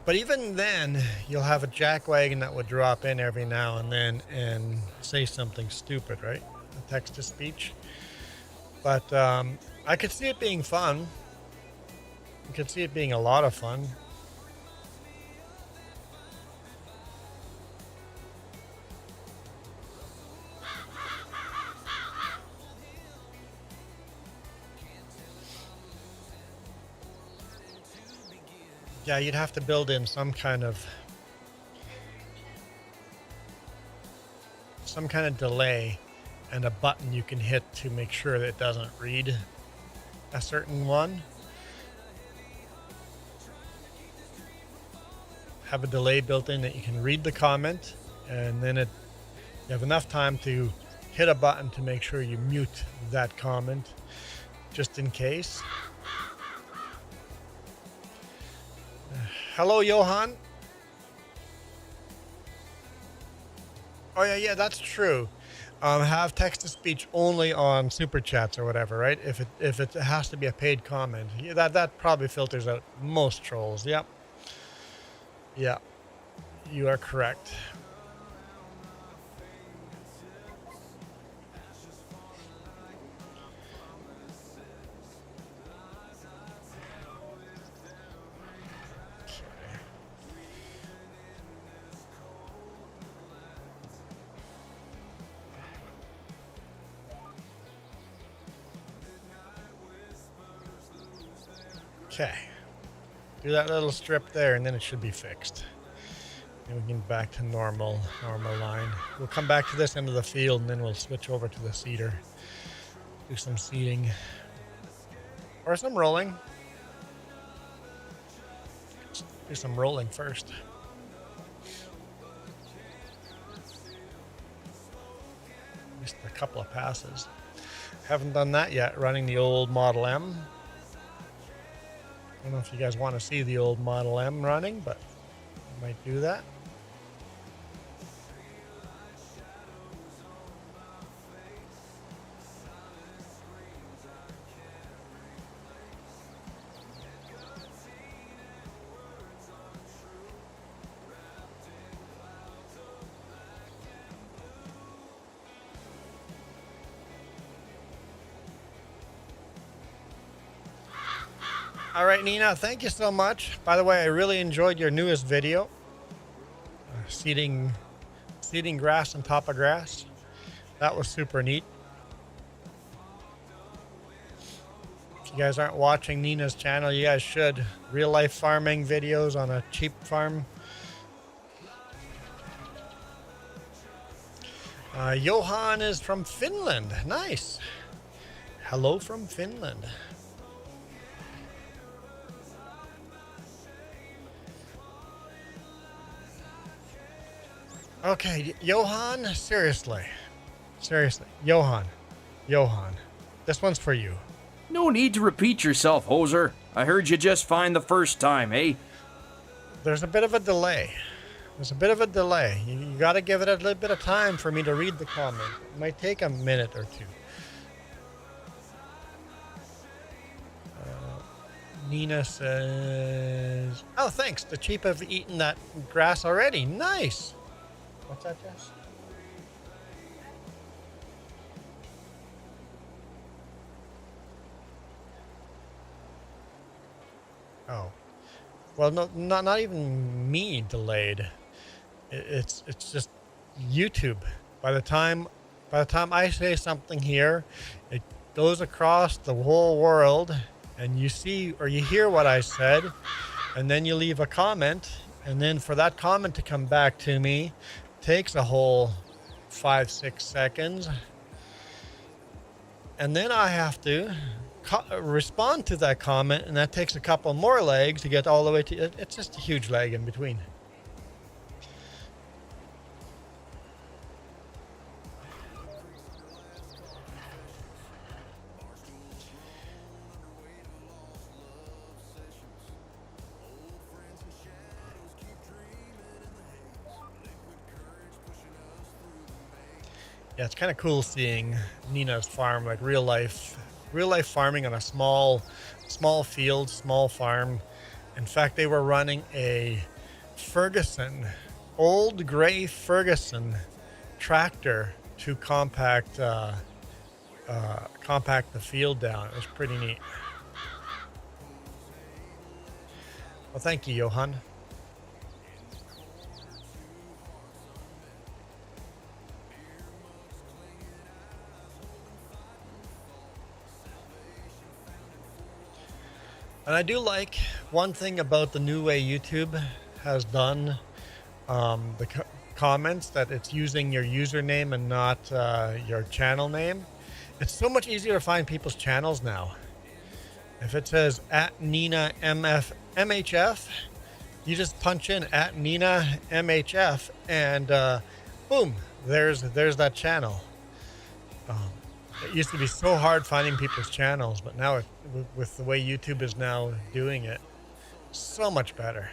But even then, you'll have a jackwagon that would drop in every now and then and say something stupid, right? Text to speech. But I could see it being fun. I could see it being a lot of fun. Yeah, you'd have to build in some kind of delay and a button you can hit to make sure that it doesn't read a certain one. Have a delay built in that you can read the comment, and then you have enough time to hit a button to make sure you mute that comment just in case. Hello, Johan. Oh yeah, that's true. Have text to speech only on super chats or whatever, right? If it has to be a paid comment, yeah, that probably filters out most trolls. Yep. Yeah, you are correct. Okay, do that little strip there and then it should be fixed. And we can get back to normal line. We'll come back to this end of the field and then we'll switch over to the seeder. Do some seeding. Or some rolling. Do some rolling first. Just a couple of passes. Haven't done that yet, running the old Model M. I don't know if you guys want to see the old Model M running, but I might do that. All right, Nina, thank you so much. By the way, I really enjoyed your newest video. Seeding grass on top of grass. That was super neat. If you guys aren't watching Nina's channel, you guys should. Real life farming videos on a cheap farm. Johan is from Finland. Nice. Hello from Finland. Okay, Johan, seriously, Johan, this one's for you. No need to repeat yourself, hoser. I heard you just fine the first time, eh? There's a bit of a delay. You got to give it a little bit of time for me to read the comment. It might take a minute or two. Nina says, oh, thanks. The sheep have eaten that grass already. Nice. What's that, Jess? Oh, well, no, not even me delayed. It's just YouTube. By the time I say something here, it goes across the whole world, and you see or you hear what I said, and then you leave a comment, and then for that comment to come back to me, takes a whole 5-6 seconds, and then I have to respond to that comment, and that takes a couple more legs to get all the way to it. It's just a huge lag in between. Yeah, it's kind of cool seeing Nina's farm, like real life farming on a small field, small farm. In fact, they were running a Ferguson, old gray Ferguson tractor to compact the field down. It was pretty neat. Well, thank you, Johan. And I do like one thing about the new way YouTube has done the comments, that it's using your username and not your channel name. It's so much easier to find people's channels now. If it says at Nina MHF, you just punch in at Nina MHF and boom, there's that channel. It used to be so hard finding people's channels, but now with the way YouTube is now doing it, so much better.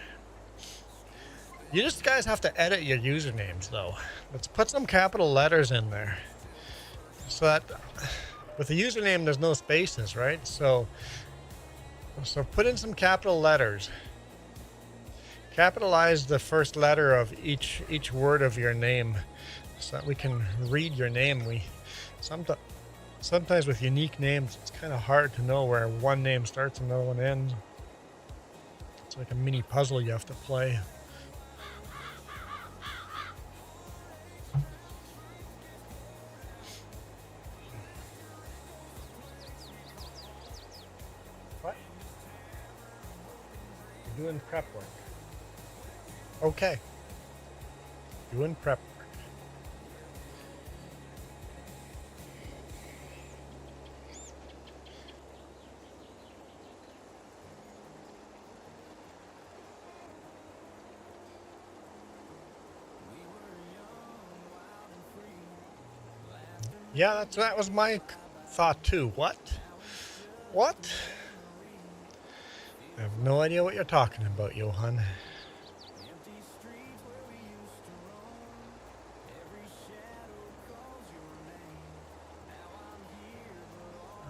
You just guys have to edit your usernames though. Let's put some capital letters in there. So that with the username there's no spaces, right? So put in some capital letters. Capitalize the first letter of each word of your name so that we can read your name. Sometimes with unique names, it's kind of hard to know where one name starts and another one ends. It's like a mini puzzle you have to play. What? You're doing prep work. Okay. Doing prep work. Yeah, that was my thought too. What? I have no idea what you're talking about, Johan.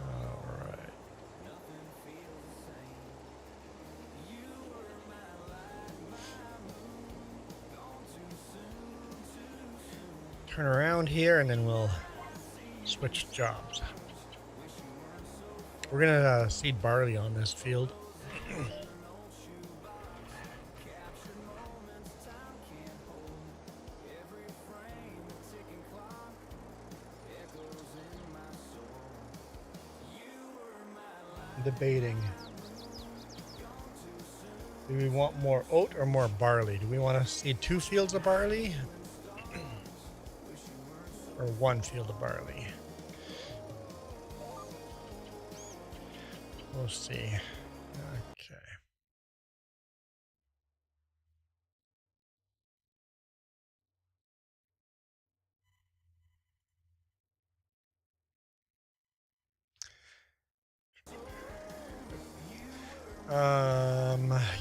Alright. Turn around here and then we'll switch jobs. We're gonna seed barley on this field. Debating. Do we want more oat or more barley? Do we want to seed 2 fields of barley? Or 1 field of barley? We'll see. Okay.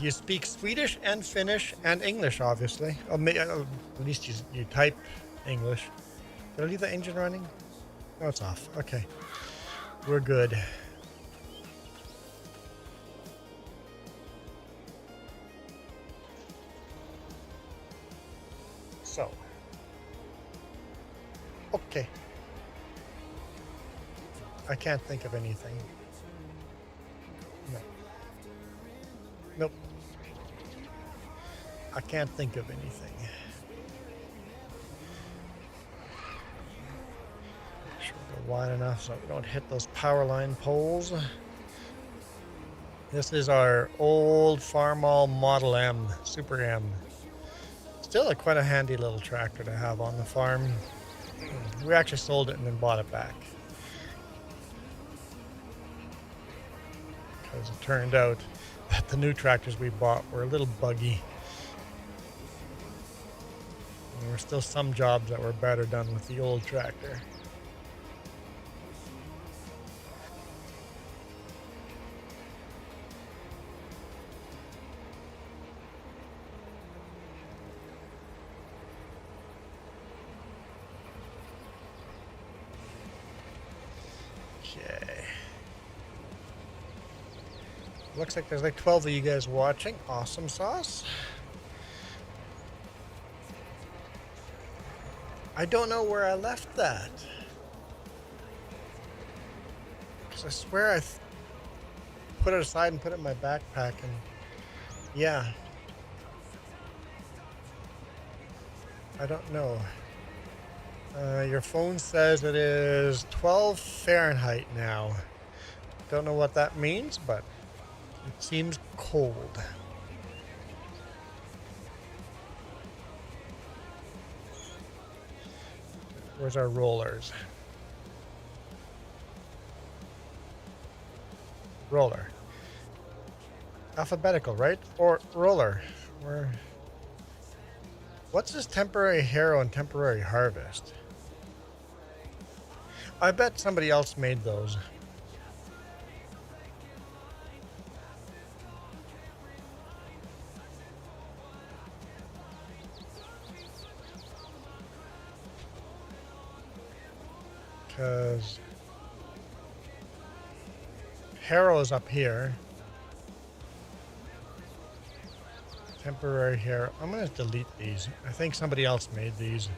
You speak Swedish and Finnish and English, obviously. At least you type English. Did I leave the engine running? No, it's off. Okay. We're good. So. Okay. I can't think of anything. No. Nope. I can't think of anything. Make sure we're wide enough so we don't hit those power line poles. This is our old Farmall Model M, Super M. Still quite a handy little tractor to have on the farm. We actually sold it and then bought it back. Because it turned out that the new tractors we bought were a little buggy. And there were still some jobs that were better done with the old tractor. looks like there's like 12 of you guys watching. Awesome sauce. I don't know where I left that. Because I swear I put it aside and put it in my backpack, and yeah. I don't know. Your phone says it is 12 Fahrenheit now. Don't know what that means, but it seems cold. Where's our rollers? Roller. Alphabetical, right? Or roller. Where? What's this temporary harrow and temporary harvest? I bet somebody else made those. Because harrow is up here. Temporary harrow. I'm going to delete these. I think somebody else made these.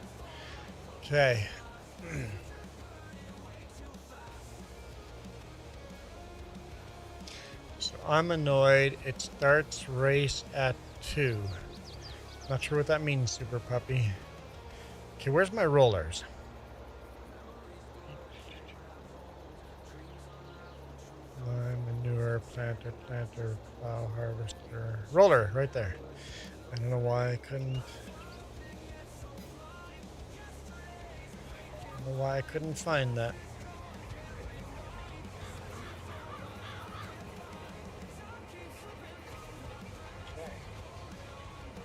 Okay. So I'm annoyed. It starts race at 2. Not sure what that means, Super Puppy. Okay, where's my rollers? Manure, planter, plow, harvester. Roller, right there. I don't know why I couldn't. I don't know why I couldn't find that.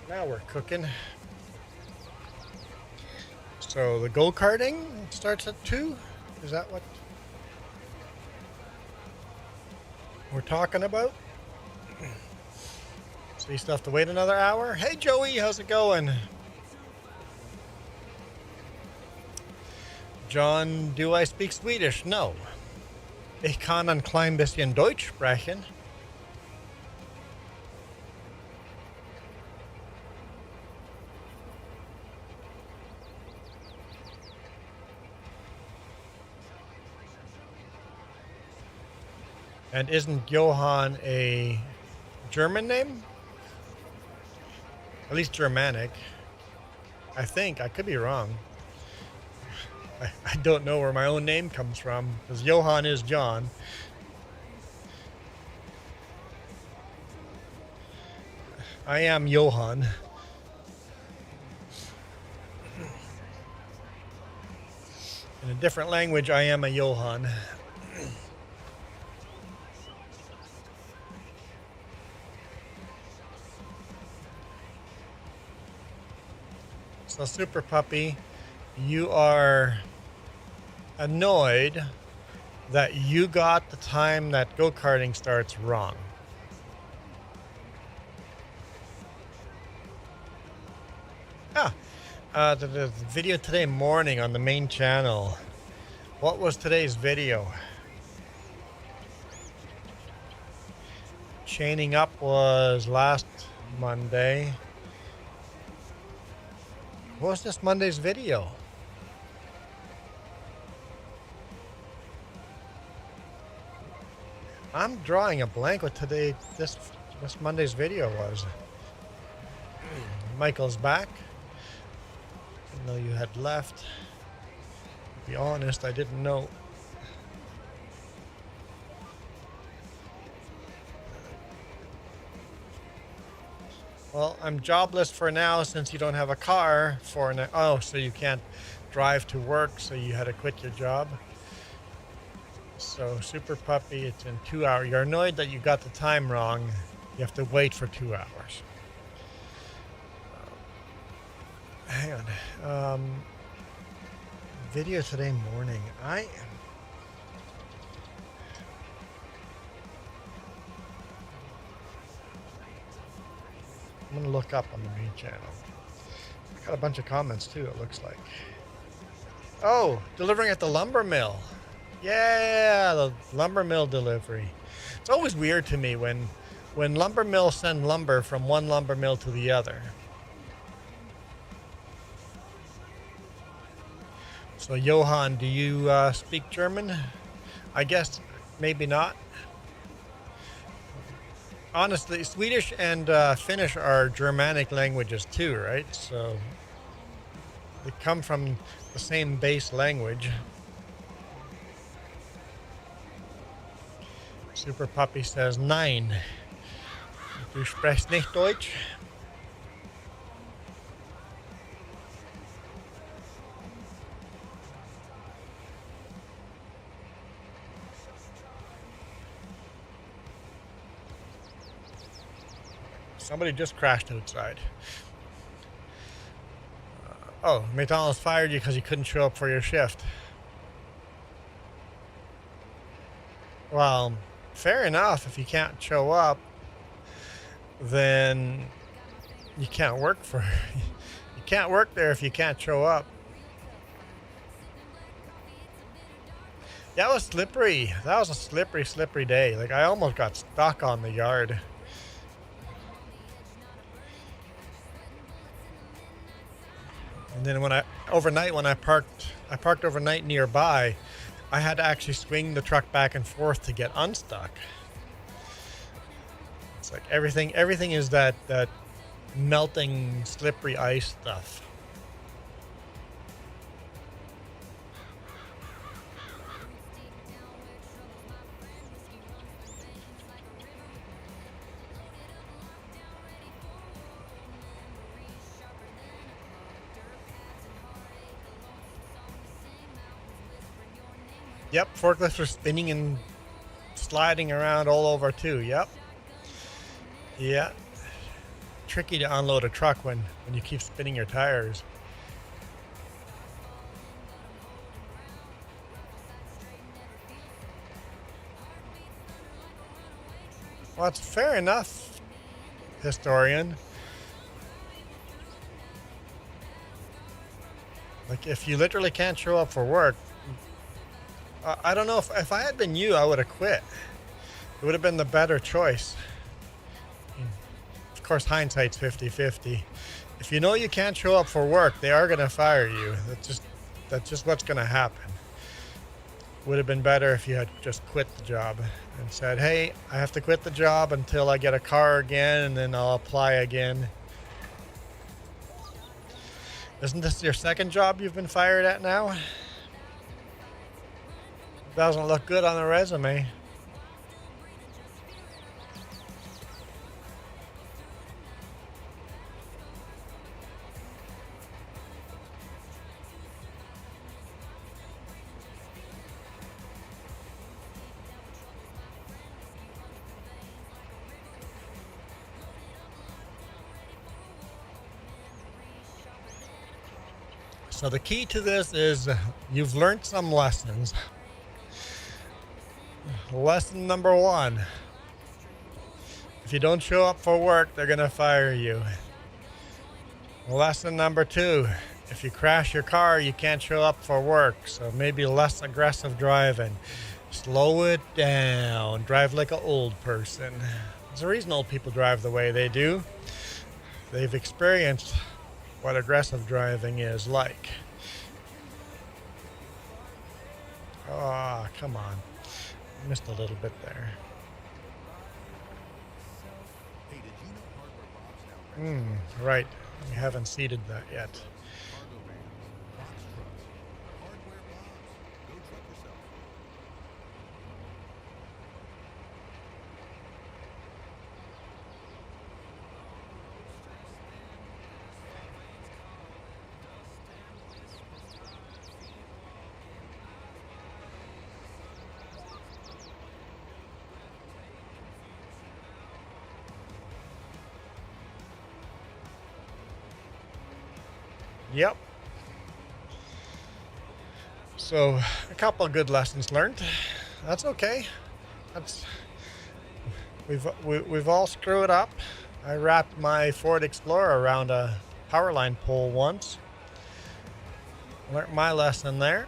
Now we're cooking. So the go-karting starts at 2? Is that what we're talking about? So you still have to wait another hour? Hey Joey, how's it going? John, do I speak Swedish? No. Ich kann ein klein bisschen Deutsch sprechen. And isn't Johann a German name? At least Germanic. I think. I could be wrong. I don't know where my own name comes from, because Johann is John. I am Johann. In a different language, I am a Johann. So Super Puppy, you are annoyed that you got the time that go-karting starts wrong. The video today morning on the main channel. What was today's video? Chaining up was last Monday. What was this Monday's video? I'm drawing a blank what today this Monday's video was. Michael's back. I know you had left. To be honest, I didn't know. Well, I'm jobless for now since you don't have a car for now. Oh, so you can't drive to work, so you had to quit your job. So, Super Puppy, it's in 2 hours. You're annoyed that you got the time wrong. You have to wait for 2 hours. Hang on. Video today morning. I'm going to look up on the main channel. I got a bunch of comments too, it looks like. Oh, delivering at the lumber mill. Yeah, the lumber mill delivery. It's always weird to me when when lumber mills send lumber from one lumber mill to the other. So Johan, do you speak German? I guess maybe not. Honestly, Swedish and Finnish are Germanic languages too, right? So they come from the same base language. Super Puppy says, Nein. Du sprichst nicht Deutsch? Somebody just crashed outside. Oh, McDonald's fired you because you couldn't show up for your shift. Well, fair enough. If you can't show up, then you can't work for. You can't work there if you can't show up. That was slippery. That was a slippery, slippery day. Like I almost got stuck on the yard. And then when I parked overnight nearby, I had to actually swing the truck back and forth to get unstuck. It's like everything is that melting, slippery ice stuff. Yep, forklifts are spinning and sliding around all over too. Yep. Yeah. Tricky to unload a truck when you keep spinning your tires. Well, it's fair enough, historian. Like, if you literally can't show up for work, I don't know, if I had been you, I would have quit. It would have been the better choice. Of course, hindsight's 50-50. If you know you can't show up for work, they are going to fire you. That's just what's going to happen. Would have been better if you had just quit the job and said, hey, I have to quit the job until I get a car again, and then I'll apply again. Isn't this your second job you've been fired at now? Doesn't look good on the resume. So the key to this is you've learned some lessons. Lesson number 1. If you don't show up for work, they're going to fire you. Lesson number 2. If you crash your car, you can't show up for work. So maybe less aggressive driving. Slow it down. Drive like an old person. There's a reason old people drive the way they do. They've experienced what aggressive driving is like. Ah, oh, come on. Missed a little bit there. Right. We haven't seeded that yet. Yep. So a couple of good lessons learned. That's okay. We've all screwed up. I wrapped my Ford Explorer around a power line pole once. Learned my lesson there.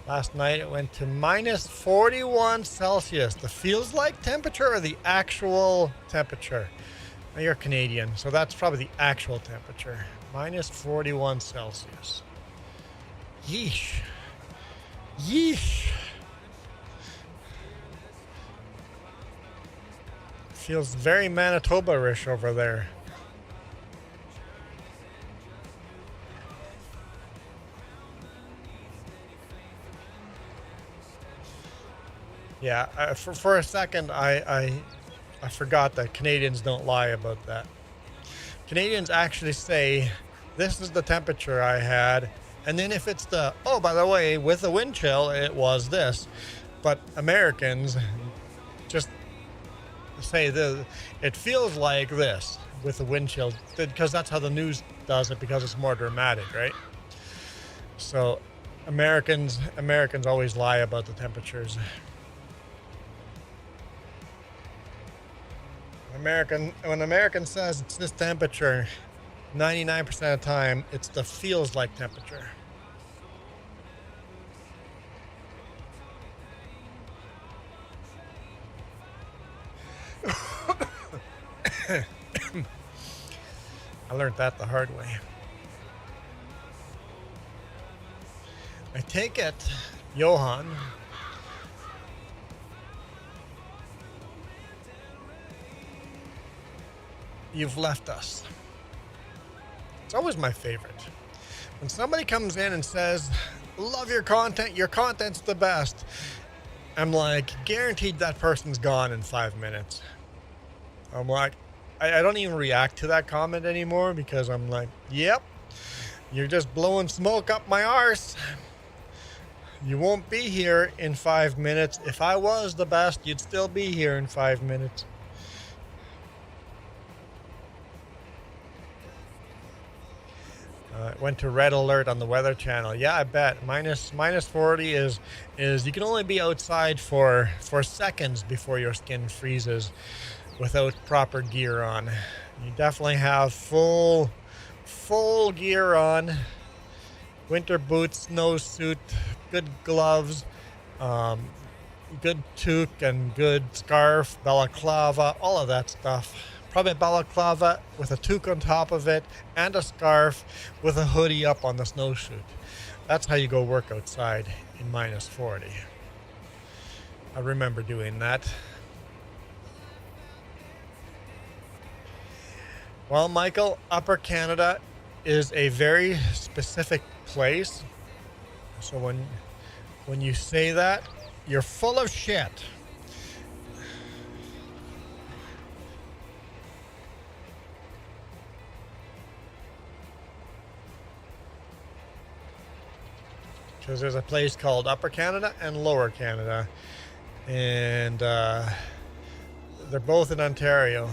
Last night it went to minus 41 Celsius. The feels like temperature or the actual temperature? Now you're Canadian, so that's probably the actual temperature. Minus 41 Celsius. Yeesh. Yeesh. Feels very Manitoba-ish over there. Yeah, for a second, I forgot that Canadians don't lie about that. Canadians actually say, this is the temperature I had. And then if it's the, oh, by the way, with the wind chill, it was this. But Americans just say, it feels like this with the wind chill. Because that's how the news does it, because it's more dramatic, right? So Americans always lie about the temperatures. When American says it's this temperature, 99% of the time, it's the feels like temperature. I learned that the hard way. I take it, Johan, you've left us. It's always my favorite. When somebody comes in and says, love your content's the best, I'm like, guaranteed that person's gone in 5 minutes. I'm like, I don't even react to that comment anymore because I'm like, yep, you're just blowing smoke up my arse. You won't be here in 5 minutes. If I was the best, you'd still be here in 5 minutes. It went to red alert on the Weather Channel. Yeah, I bet. Minus 40 is you can only be outside for seconds before your skin freezes without proper gear on. You definitely have full gear on. Winter boots, snow suit, good gloves, good toque and good scarf, balaclava, all of that stuff. Probably a balaclava with a toque on top of it and a scarf with a hoodie up on the snowsuit. That's how you go work outside in minus 40. I remember doing that. Well, Michael, Upper Canada is a very specific place. So when you say that, you're full of shit. Because there's a place called Upper Canada and Lower Canada, and they're both in Ontario.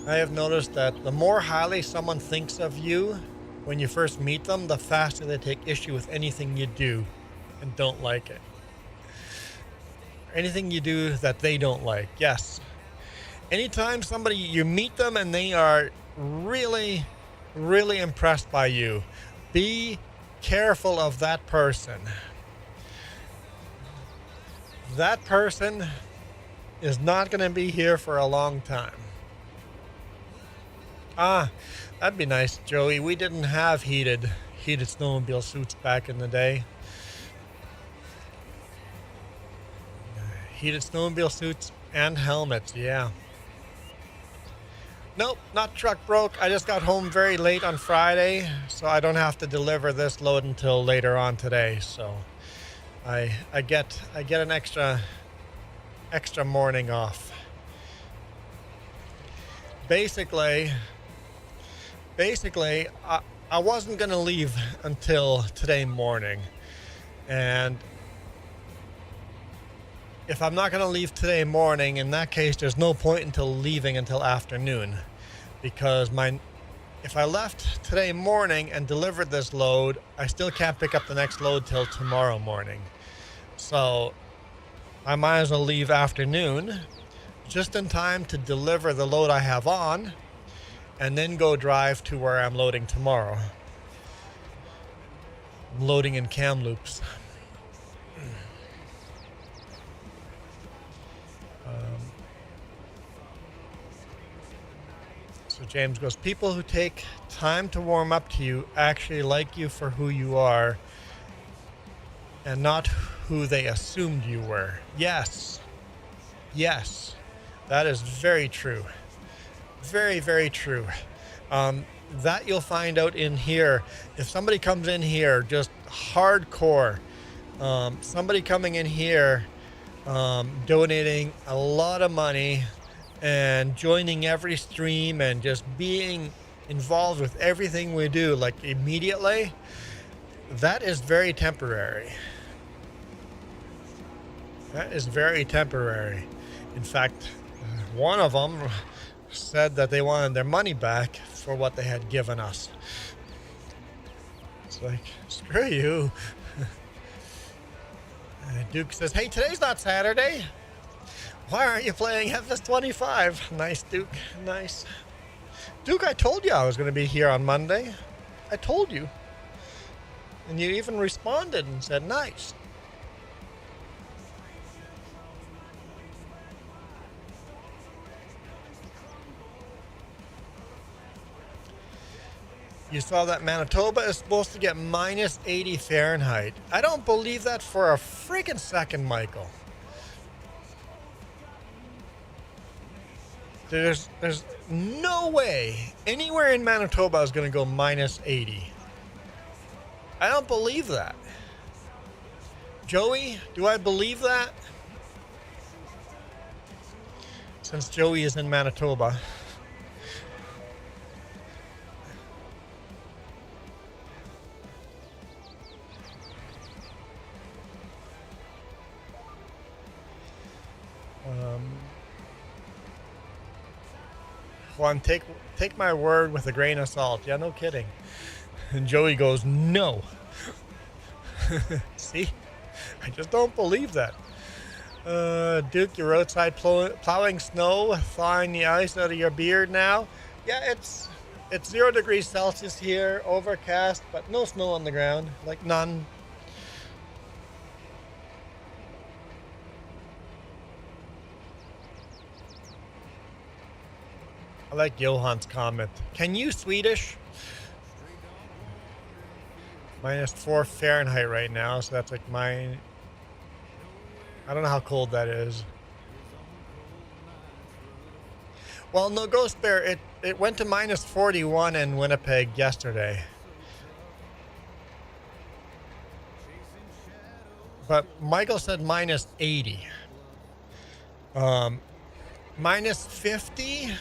I have noticed that the more highly someone thinks of you when you first meet them, the faster they take issue with anything you do and don't like it. Anything you do that they don't like, yes. Anytime you meet them and they are really, really impressed by you, be careful of that person. That person is not going to be here for a long time. That'd be nice, Joey. We didn't have heated snowmobile suits back in the day. Heated snowmobile suits and helmets, yeah. Nope, not truck broke. I just got home very late on Friday, so I don't have to deliver this load until later on today. So I get an extra morning off. Basically, I wasn't going to leave until today morning. And if I'm not going to leave today morning, in that case, there's no point until leaving until afternoon. Because if I left today morning and delivered this load, I still can't pick up the next load till tomorrow morning. So I might as well leave afternoon, just in time to deliver the load I have on and then go drive to where I'm loading tomorrow. I'm loading in Kamloops. So James goes, people who take time to warm up to you actually like you for who you are and not who they assumed you were. Yes. Yes. That is very true. Very, very true. That you'll find out in here. If somebody comes in here just hardcore, somebody coming in here donating a lot of money and joining every stream and just being involved with everything we do, like immediately, that is very temporary. That is very temporary. In fact, one of them said that they wanted their money back for what they had given us. It's like, screw you. Duke says, hey, today's not Saturday. Why aren't you playing FS25? Nice, Duke. Nice. Duke, I told you I was going to be here on Monday. I told you. And you even responded and said, nice. You saw that Manitoba is supposed to get minus 80 Fahrenheit. I don't believe that for a freaking second, Michael. There's no way anywhere in Manitoba is going to go minus 80. I don't believe that. Joey, do I believe that? Since Joey is in Manitoba. Juan, take my word with a grain of salt. Yeah, no kidding. And Joey goes, no. See? I just don't believe that. Duke, you're outside plowing snow, thawing the ice out of your beard now. Yeah, it's 0 degrees Celsius here, overcast, but no snow on the ground. Like none. I like Johan's comment. Can you Swedish? Minus 4 Fahrenheit right now, so that's like I don't know how cold that is. Well, no, Ghost Bear, it went to minus 41 in Winnipeg yesterday. But Michael said minus 80. Minus 50?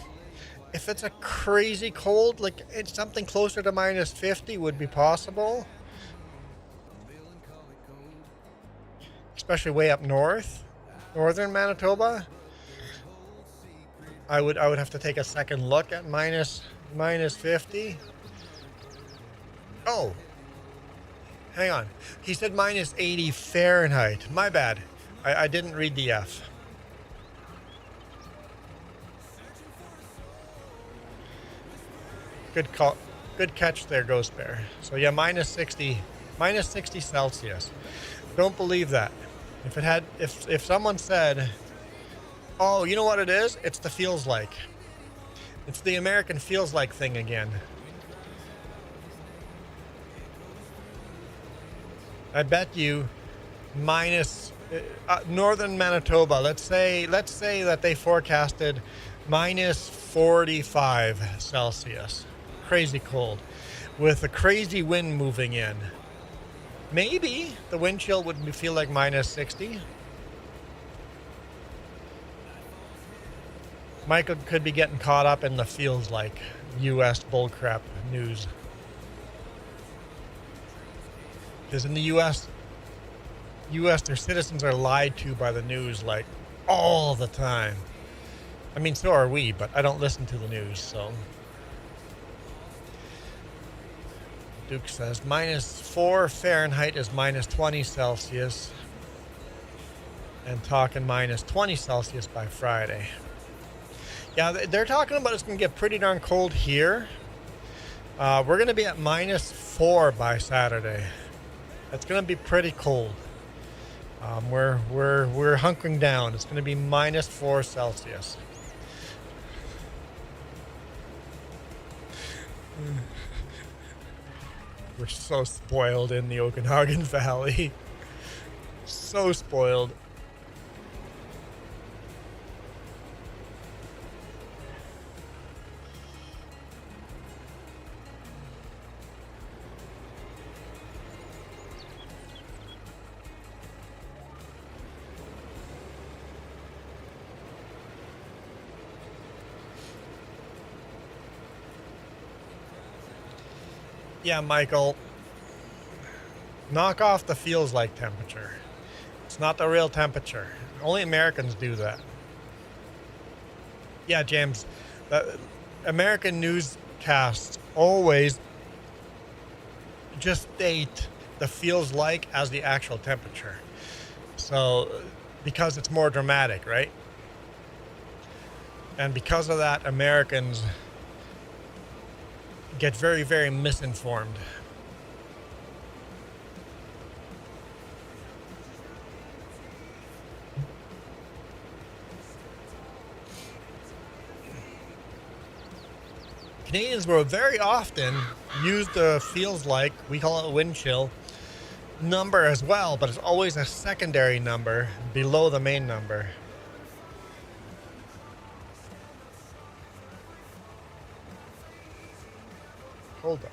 If it's a crazy cold, like it's something closer to minus 50 would be possible. Especially way up north, northern Manitoba. I would have to take a second look at minus 50. Oh, hang on. He said minus 80 Fahrenheit. My bad. I didn't read the F. Good call. Good catch there, Ghost Bear. So yeah, minus 60 Celsius. Don't believe that. If someone said, oh, you know what it is? It's the feels like. It's the American feels like thing again. I bet you minus northern Manitoba. Let's say that they forecasted minus 45 Celsius. Crazy cold with a crazy wind moving in. Maybe the wind chill would feel like minus 60. Michael could be getting caught up in the feels like U.S. bullcrap news. Because in the U.S., their citizens are lied to by the news like all the time. I mean, so are we, but I don't listen to the news, so. Duke says minus 4 Fahrenheit is minus 20 Celsius. And talking minus 20 Celsius by Friday. Yeah, they're talking about it's going to get pretty darn cold here. We're going to be at -4 by Saturday. It's going to be pretty cold. We're hunkering down. It's going to be -4 Celsius. We're so spoiled in the Okanagan Valley. So spoiled. Yeah, Michael. Knock off the feels like temperature. It's not the real temperature. Only Americans do that. Yeah, James. American newscasts always just state the feels like as the actual temperature. So, because it's more dramatic, right? And because of that, Americans get very, very misinformed. Canadians will very often use the feels like, we call it wind chill, number as well, but it's always a secondary number below the main number. Hold on.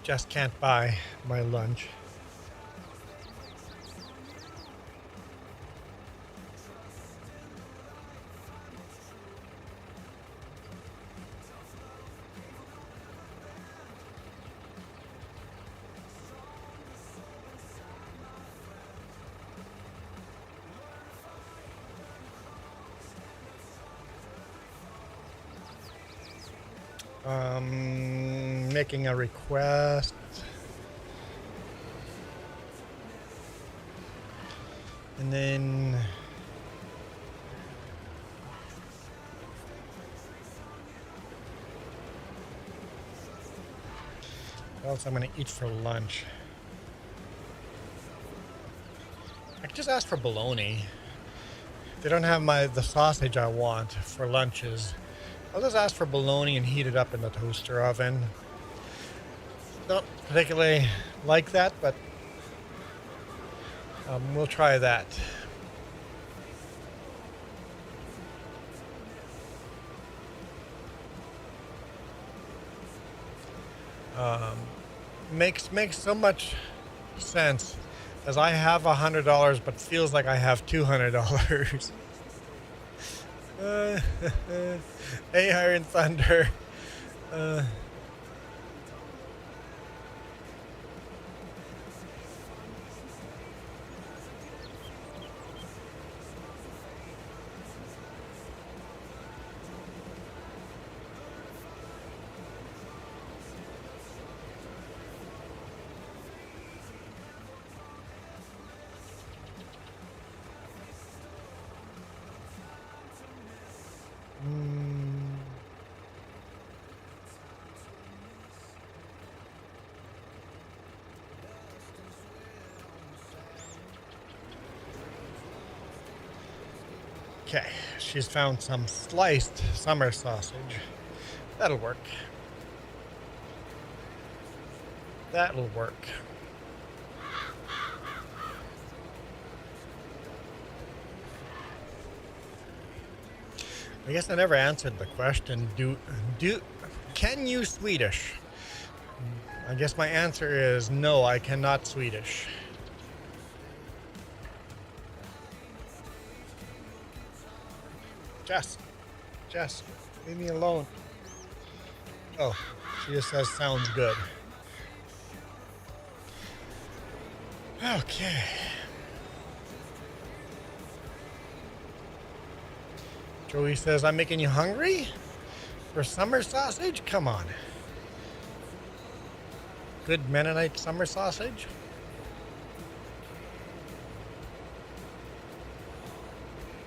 Just can't buy my lunch. Making a request. And then what else I'm going to eat for lunch? I could just ask for bologna. They don't have the sausage I want for lunches. I'll just ask for bologna and heat it up in the toaster oven. Don't particularly like that, but we'll try that. Makes so much sense as I have $100 but feels like I have $200. Hey, Iron Thunder. Okay, she's found some sliced summer sausage. That'll work. That'll work. I guess I never answered the question. Can you Swedish? I guess my answer is no, I cannot Swedish. Jess, leave me alone. Oh, she just says sounds good. Okay. Joey says, I'm making you hungry? For summer sausage? Come on. Good Mennonite summer sausage.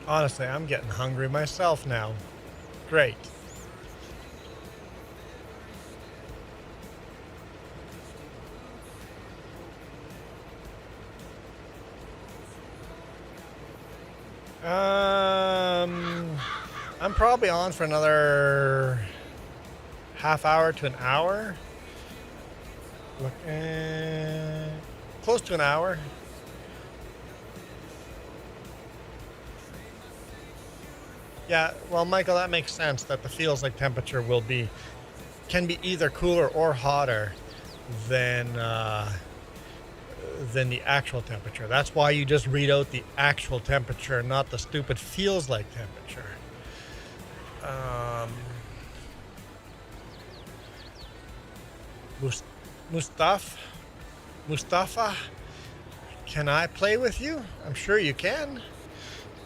Honestly, I'm getting hungry myself now. Great. I'm probably on for another half hour to an hour. Look, close to an hour. Yeah, well, Michael, that makes sense that the feels like temperature can be either cooler or hotter than the actual temperature. That's why you just read out the actual temperature, not the stupid feels like temperature. Mustafa, can I play with you? I'm sure you can.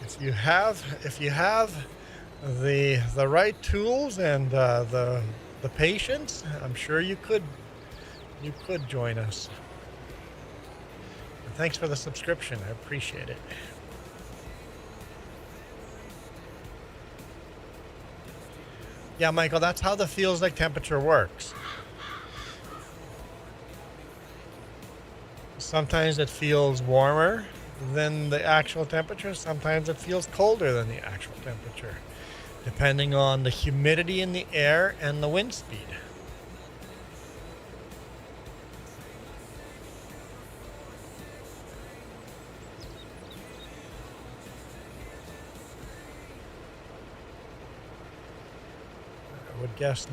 If you have the right tools and the patience, I'm sure you could join us. And thanks for the subscription. I appreciate it. Yeah, Michael, that's how the feels like temperature works. Sometimes it feels warmer than the actual temperature. Sometimes it feels colder than the actual temperature, depending on the humidity in the air and the wind speed. I would guess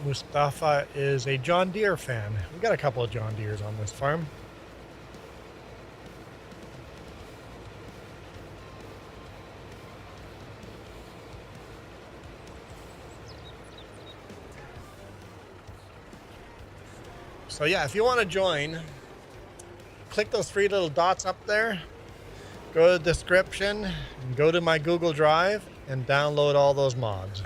Mustafa is a John Deere fan. We've got a couple of John Deeres on this farm. So yeah, if you want to join, click those three little dots up there, go to the description, and go to my Google Drive and download all those mods.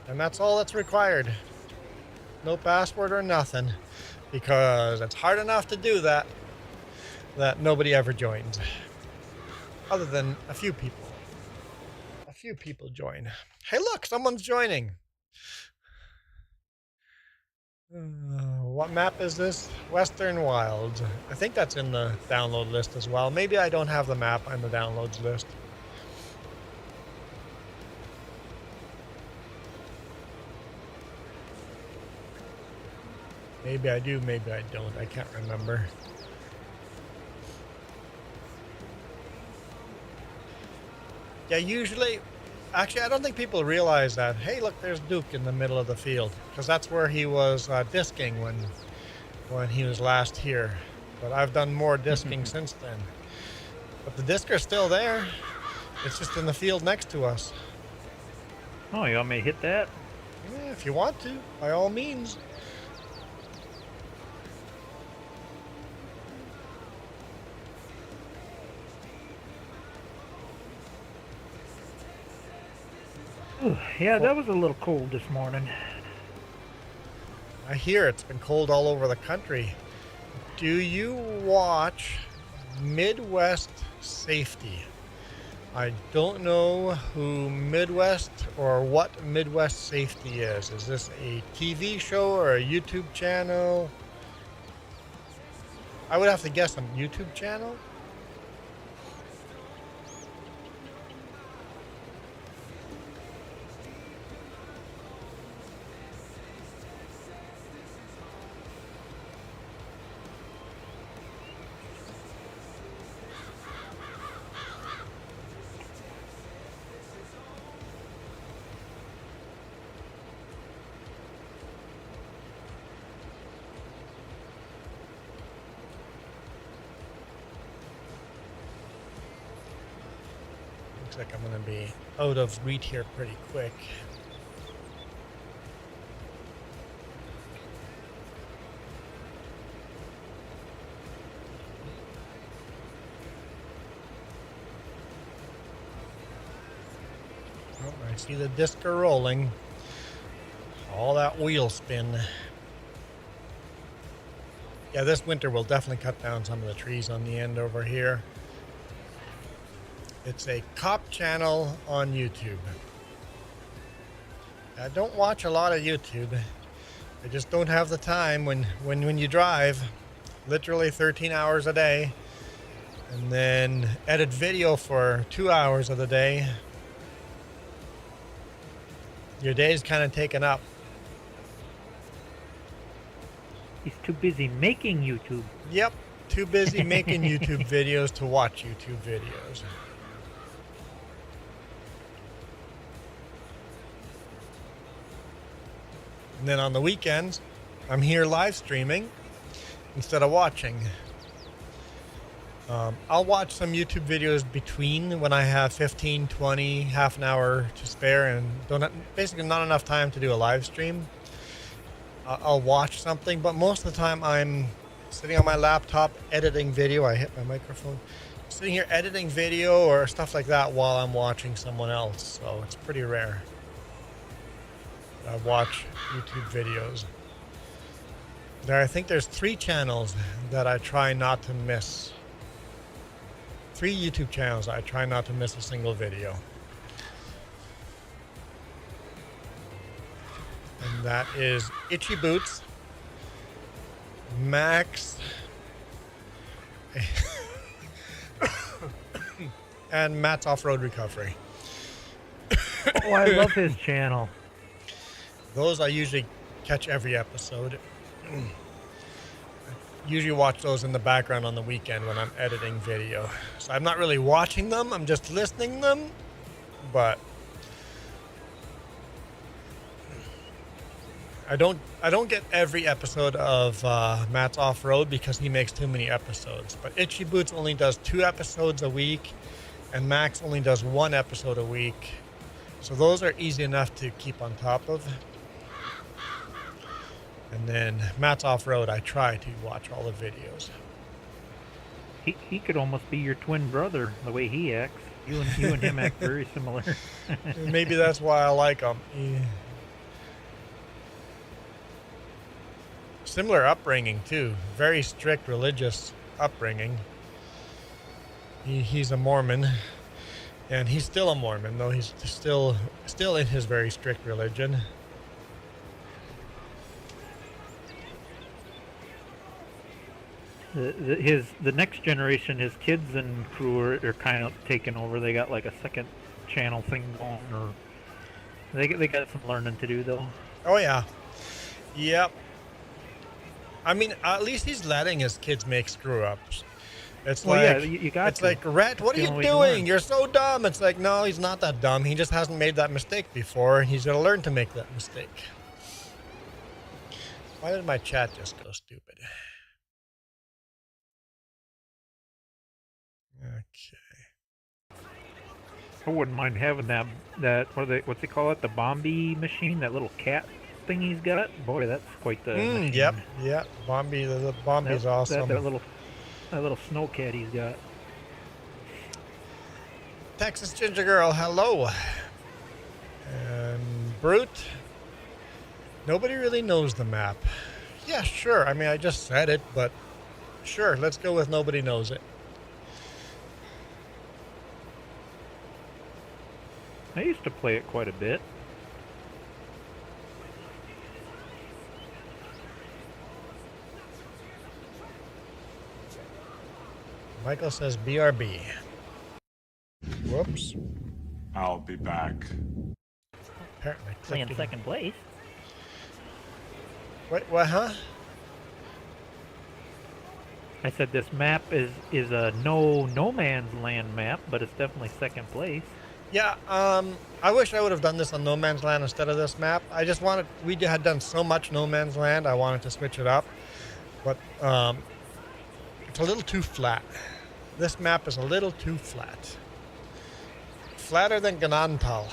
And that's all that's required. No password or nothing, because it's hard enough to do that nobody ever joins. Other than a few people. A few people join. Hey look, someone's joining. What map is this? Western Wilds. I think that's in the download list as well. Maybe I don't have the map on the downloads list. Maybe I do, maybe I don't. I can't remember. Yeah, usually... Actually, I don't think people realize that. Hey, look, there's Duke in the middle of the field, because that's where he was disking when he was last here. But I've done more disking since then. But the disker's still there. It's just in the field next to us. Oh, you want me to hit that? Yeah, if you want to, by all means. Ooh, yeah, that was a little cold this morning. I hear it's been cold all over the country. Do you watch Midwest Safety? I don't know who Midwest or what Midwest Safety is. Is this a TV show or a YouTube channel? I would have to guess a YouTube channel. Looks like I'm going to be out of wheat here pretty quick. Oh, I see the disc rolling. All that wheel spin. Yeah, this winter we'll definitely cut down some of the trees on the end over here. It's a cop channel on YouTube. I don't watch a lot of YouTube. I just don't have the time when you drive literally 13 hours a day and then edit video for 2 hours of the day. Your day's kind of taken up. He's too busy making YouTube. Yep, too busy making YouTube videos to watch YouTube videos. And then on the weekends, I'm here live streaming instead of watching. I'll watch some YouTube videos between when I have 15, 20, half an hour to spare and basically not enough time to do a live stream. I'll watch something, but most of the time I'm sitting on my laptop editing video. I hit my microphone. Sitting here editing video or stuff like that while I'm watching someone else. So it's pretty rare. I watch YouTube videos. I think there's 3 channels that I try not to miss. 3 YouTube channels I try not to miss a single video. And that is Itchy Boots, Max, and Matt's Off-Road Recovery. Oh, I love his channel. Those I usually catch every episode. I usually watch those in the background on the weekend when I'm editing video. So I'm not really watching them, I'm just listening them, but I don't get every episode of Matt's Off-Road because he makes too many episodes. But Itchy Boots only does 2 episodes a week, and Max only does 1 episode a week. So those are easy enough to keep on top of. And then Matt's Off-Road, I try to watch all the videos. He could almost be your twin brother, the way he acts. You and him act very similar. Maybe that's why I like him. Similar upbringing too. Very strict religious upbringing. He's a Mormon, and he's still a Mormon, though he's still in his very strict religion. The next generation, his kids and crew are kind of taking over. They got like a second channel thing going, or they got some learning to do though. Oh yeah, yep. I mean, at least he's letting his kids make screw ups. It's well, like, yeah, you got it's to. like, Rhett, what are you doing? You're so dumb. It's like, no, he's not that dumb. He just hasn't made that mistake before. He's gonna learn to make that mistake. Why did my chat just go stupid? Okay. I wouldn't mind having that what's they call it, the Bombi machine, that little cat thing he's got. Boy, that's quite the machine. Yep. Bombi, the Bombi's awesome. That little snow cat he's got. Texas Ginger Girl, hello. And Brute. Nobody really knows the map. Yeah, sure. I mean, I just said it, but sure, let's go with nobody knows it. I used to play it quite a bit. Michael says BRB. Whoops. I'll be back. Apparently Playing clicking. second place. Wait, what, huh? I said this map is a no man's land map, but it's definitely second place. Yeah, I wish I would have done this on No Man's Land instead of this map. I just wanted, we had done so much No Man's Land, I wanted to switch it up. But it's a little too flat. This map is a little too flat. Flatter than Ganantal.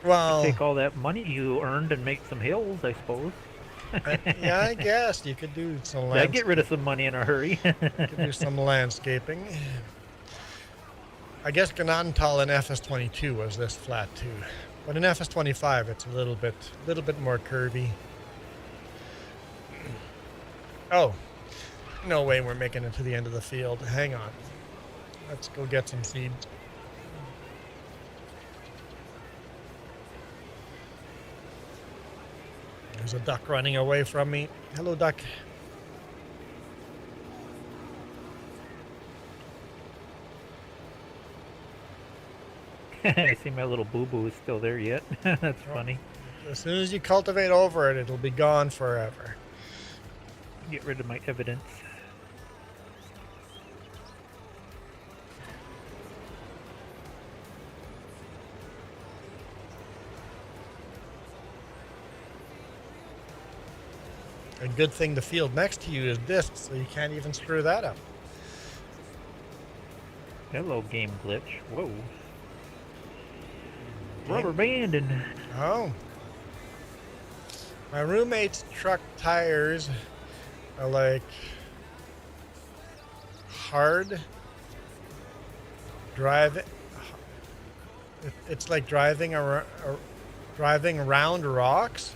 Well, Take all that money you earned and make some hills, I suppose. yeah, I guess you could do some That'd get rid of some money in a hurry. could do some landscaping. I guess Ganantal in FS22 was this flat too. But in FS25, it's a little bit more curvy. Oh, no way we're making it to the end of the field. Hang on. Let's go get some seeds. There's a duck running away from me. Hello, duck. I see my little boo-boo is still there yet. That's funny. As soon as you cultivate over it, it'll be gone forever. Get rid of my evidence. A good thing the field next to you is disc, so you can't even screw that up. Hello, game glitch. Whoa. Rubber banding. Oh. My roommate's truck tires are like hard drive. It's like driving around rocks.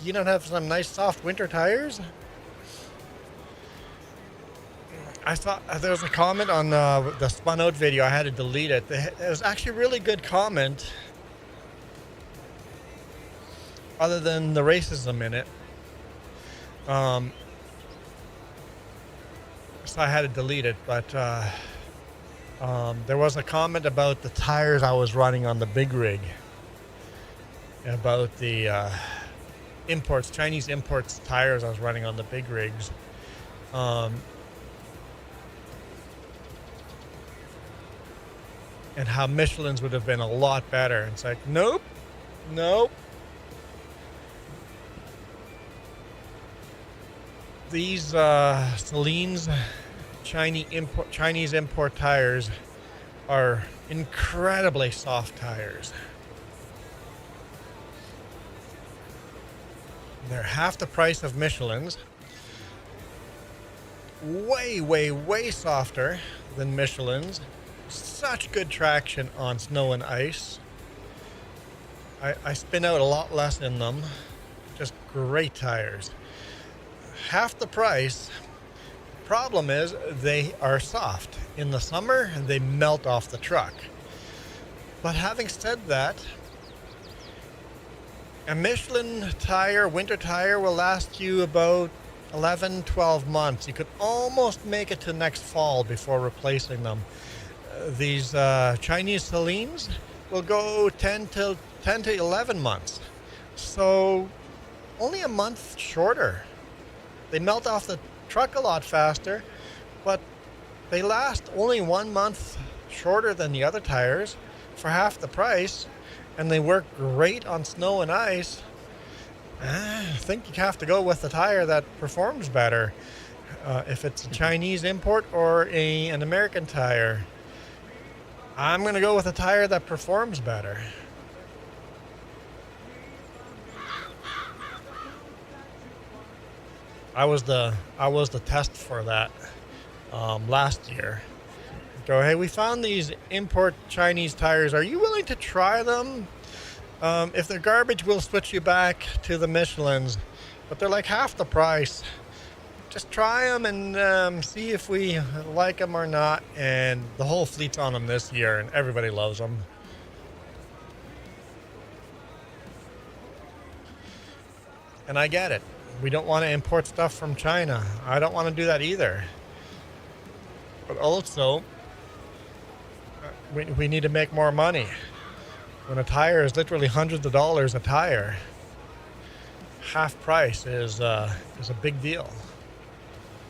You don't have some nice soft winter tires? I thought there was a comment on the spun out video. I had to delete it. It was actually a really good comment, other than the racism in it. So I had to delete it, but there was a comment about the tires I was running on the big rig, about the imports, Chinese imports tires I was running on the big rigs. And how Michelin's would have been a lot better. And it's like, nope, nope. These Celine's Chinese import tires are incredibly soft tires. They're half the price of Michelin's. Way, way, way softer than Michelin's. Such good traction on snow and ice. I spin out a lot less in them. Just great tires. Half the price. Problem is they are soft. In the summer, they melt off the truck. But having said that, a Michelin tire, winter tire, will last you about 11, 12 months. You could almost make it to next fall before replacing them. These Chinese Celines will go 10 to 11 months. So only a month shorter. They melt off the truck a lot faster, but they last only 1 month shorter than the other tires for half the price, and they work great on snow and ice. I think you have to go with the tire that performs better, if it's a Chinese import or an American tire. I'm going to go with a tire that performs better. I was the test for that last year. Go, hey, we found these import Chinese tires. Are you willing to try them? If they're garbage, we'll switch you back to the Michelin's, but they're like half the price. Just try them and see if we like them or not. And the whole fleet's on them this year, and everybody loves them. And I get it. We don't want to import stuff from China. I don't want to do that either. But also, we need to make more money. When a tire is literally hundreds of dollars a tire, half price is a big deal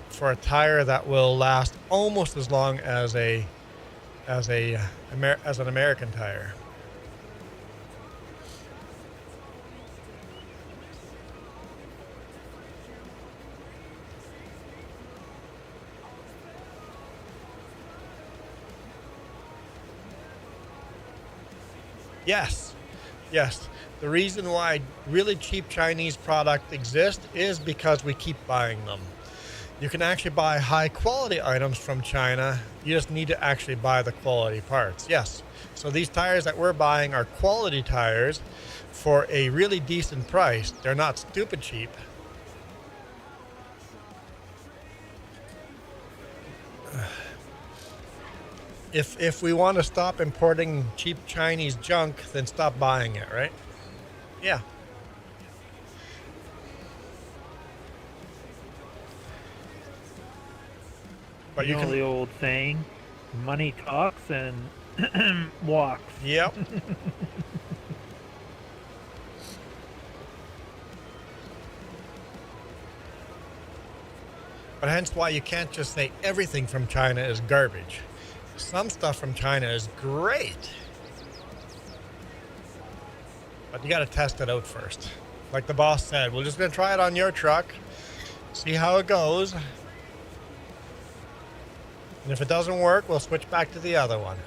for a tire that will last almost as long as an American tire. Yes. The reason why really cheap Chinese product exists is because we keep buying them. You can actually buy high quality items from China. You just need to actually buy the quality parts. Yes. So these tires that we're buying are quality tires for a really decent price. They're not stupid cheap. If we want to stop importing cheap Chinese junk, then stop buying it, right? Yeah. But you know can, the old saying, money talks and walks. Yep. But hence why you can't just say everything from China is garbage. Some stuff from China is great. But you got to test it out first. Like the boss said, we're just going to try it on your truck, see how it goes. And if it doesn't work, we'll switch back to the other one.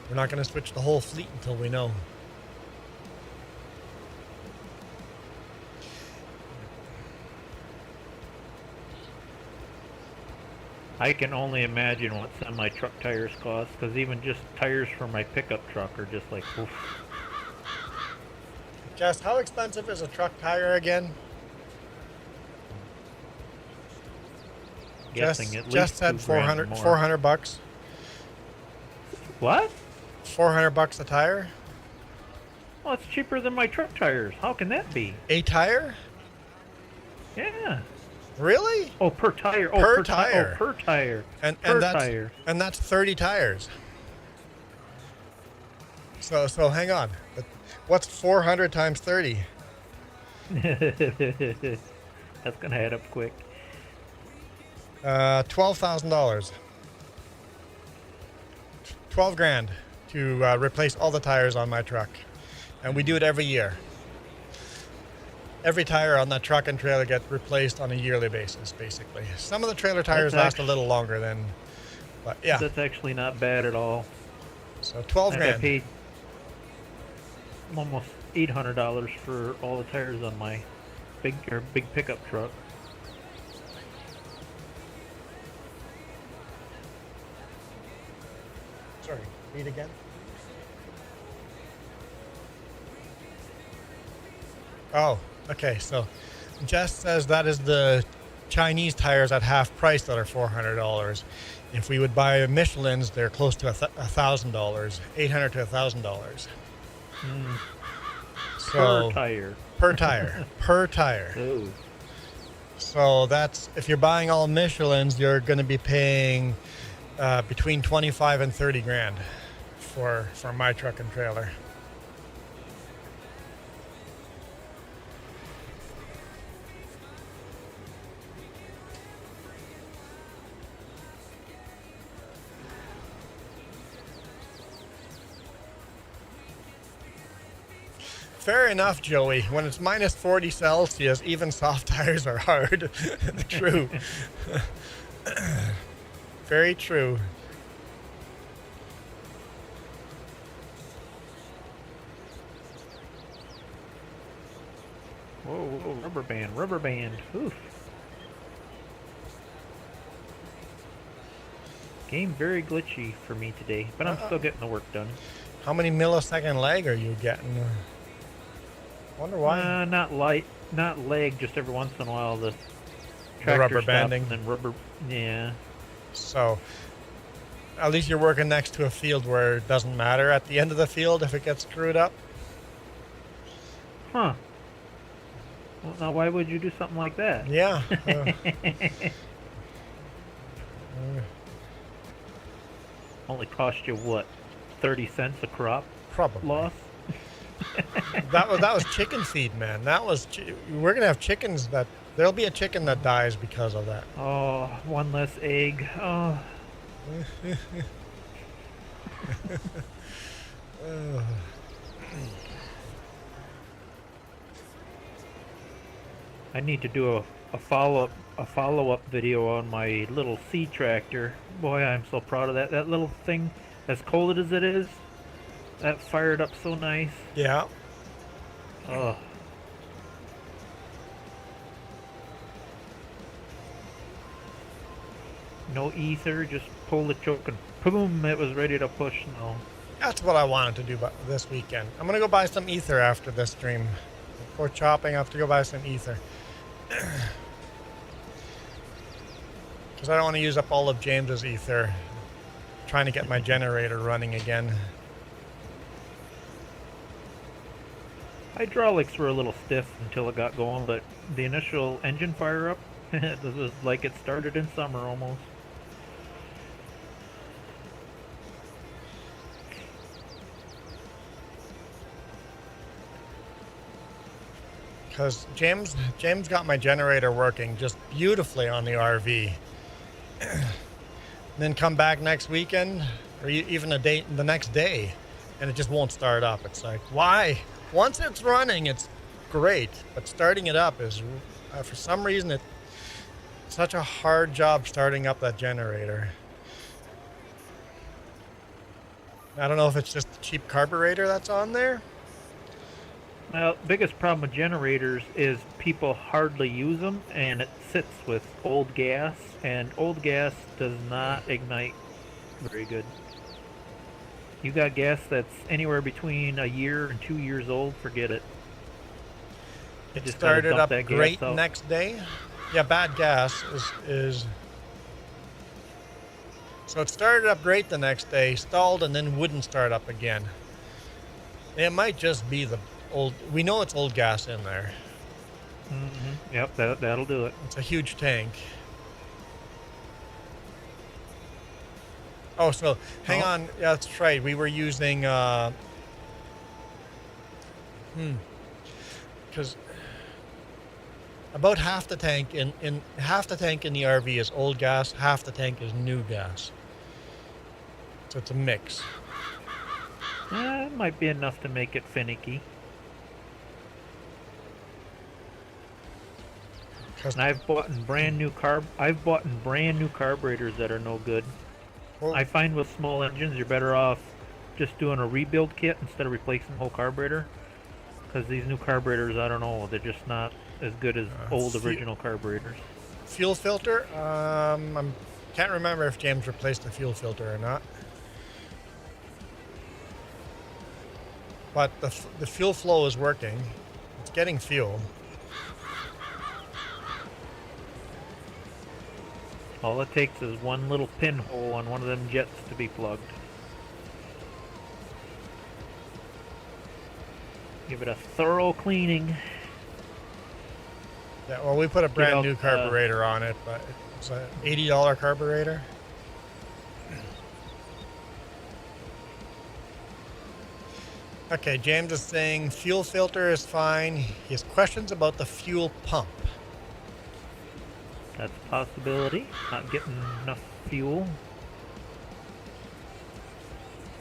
We're not going to switch the whole fleet until we know. I can only imagine what semi-truck tires cost, because even just tires for my pickup truck are just like, oof. Jess, how expensive is a truck tire again? Guessing at Jess least said 2,000 more. 400 bucks. What? 400 bucks a tire? Well, it's cheaper than my truck tires. How can that be? A tire? Yeah. Really? Oh, per tire. Oh, Per tire. Oh, per tire. And per that's tire. and that's 30 tires. So hang on. What's 400 times 30? That's gonna add up quick. $12,000. 12 grand to replace all the tires on my truck. And we do it every year. Every tire on that truck and trailer gets replaced on a yearly basis, basically. Some of the trailer tires last a little longer than, but yeah. That's actually not bad at all. So 12 grand. I paid almost $800 for all the tires on my big pickup truck. Sorry, read again. Oh, okay. So Jess says that is the Chinese tires at half price that are $400. If we would buy Michelin's, they're close to $1,000, $800 to $1,000. So Per tire. Per tire. Per tire. Oh. So that's, if you're buying all Michelin's, you're going to be paying between 25 and 30 grand for my truck and trailer. Fair enough, Joey. When it's minus 40 Celsius, even soft tires are hard. True. Very true. Whoa, whoa, rubber band, rubber band. Oof. Game very glitchy for me today, but I'm still getting the work done. How many millisecond lag are you getting? Wonder why. Not lag. Just every once in a while the rubber stops banding. and then rubber. Yeah. So, at least you're working next to a field where it doesn't matter at the end of the field if it gets screwed up. Huh. Well, now why would you do something like that? Yeah. Only cost you what, 30 cents a crop Probably. loss? that was chicken feed, man. We're gonna have chickens that there'll be a chicken that dies because of that. Oh, one less egg. Oh. I need to do a follow-up video on my little C tractor. Boy, I'm so proud of that. That little thing, as cold as it is, that fired up so nice. Yeah. Oh, No ether, just pull the choke and boom, it was ready to push now. That's what I wanted to do this weekend. I'm going to go buy some ether after this stream. Before chopping, I have to go buy some ether. Because I don't want to use up all of James's ether trying to get my generator running again. Hydraulics were a little stiff until it got going, but the initial engine fire up, it was like it started in summer almost. Because James got my generator working just beautifully on the RV. Then come back next weekend, or even the next day, and it just won't start up. It's like, why? Once it's running, it's great, but starting it up is, for some reason, it's such a hard job starting up that generator. I don't know if it's just the cheap carburetor that's on there. Well, biggest problem with generators is people hardly use them, and it sits with old gas, and old gas does not ignite very good. You got gas that's anywhere between a year and 2 years old, forget it. It just started gotta up dump that great gas out. next day. Yeah, bad gas is. So it started up great the next day, stalled, and then wouldn't start up again. It might just be the old. We know it's old gas in there. Mm-hmm. Yep, that'll do it. It's a huge tank. Oh, so hang on. Yeah, that's right. We were using. Because about half the tank in half the tank in the RV is old gas, half the tank is new gas. So it's a mix. It might be enough to make it finicky. And I've bought brand new carburetors that are no good. Well, I find with small engines, you're better off just doing a rebuild kit instead of replacing the whole carburetor. Because these new carburetors, I don't know, they're just not as good as old original carburetors. Fuel filter. I can't remember if James replaced the fuel filter or not. But the fuel flow is working. It's getting fuel. All it takes is one little pinhole on one of them jets to be plugged. Give it a thorough cleaning. Yeah, well, we put a brand out, new carburetor on it, but it's an $80 carburetor. Okay, James is saying fuel filter is fine. He has questions about the fuel pump. That's a possibility. Not getting enough fuel.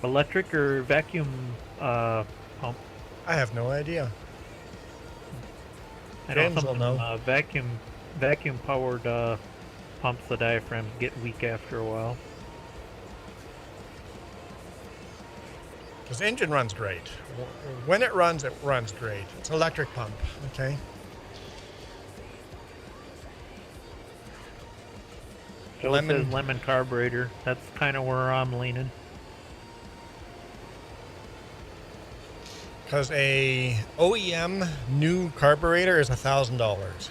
Electric or vacuum pump? I have no idea. I know James some will of know. them, vacuum powered pumps, the diaphragms get weak after a while. Because the engine runs great. When it runs great. It's an electric pump, okay? Joe says lemon carburetor. That's kind of where I'm leaning. Because a OEM new carburetor is $1,000.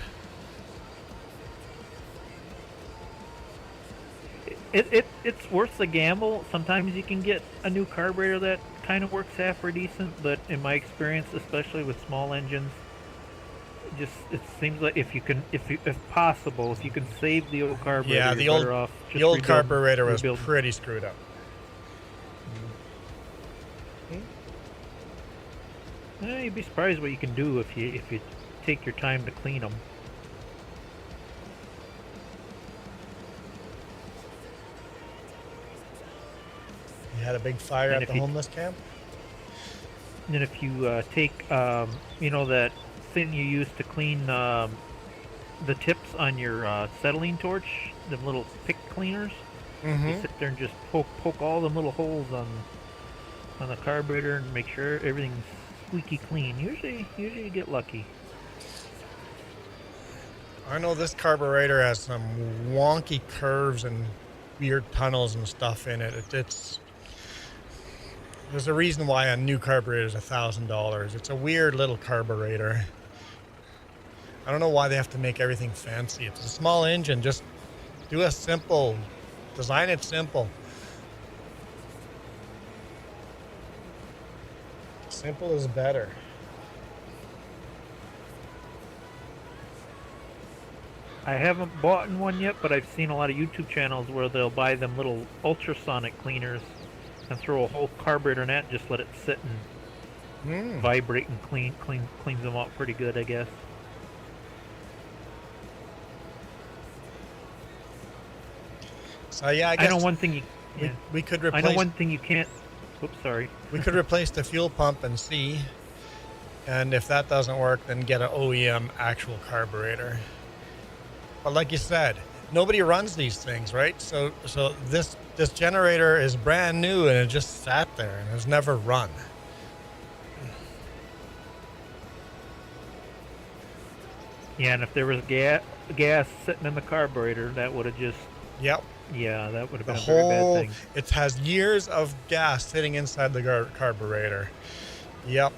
It's worth the gamble. Sometimes you can get a new carburetor that kind of works halfway decent, but in my experience, especially with small engines, it seems like if possible, if you can save the old carburetor, Yeah, you're better off just the old carburetor was rebuild. pretty screwed up. You'd be surprised what you can do if you take your time to clean them. You had a big fire And at the homeless camp? And then if you take, that thing you use to clean the tips on your acetylene torch, them little pick cleaners, you sit there and just poke all them little holes on the carburetor and make sure everything's squeaky clean. Usually you get lucky. I know this carburetor has some wonky curves and weird tunnels and stuff in it. There's a reason why a new carburetor is $1,000. It's a weird little carburetor. I don't know why they have to make everything fancy. It's a small engine. Just do a simple, design it simple. Simple is better. I haven't bought one yet, but I've seen a lot of YouTube channels where they'll buy them little ultrasonic cleaners and throw a whole carburetor in that and just let it sit and vibrate and cleans them out pretty good, I guess. So yeah, I guess I know one thing we could replace. I know one thing you can't. Oops, sorry. We could replace the fuel pump and see, and if that doesn't work, then get an OEM actual carburetor. But like you said, nobody runs these things, right? So this generator is brand new and it just sat there and has never run. Yeah, and if there was gas sitting in the carburetor, that would have just. Yep. Yeah, that would have The been a very whole bad thing. it has years of gas sitting inside the carburetor. Yep.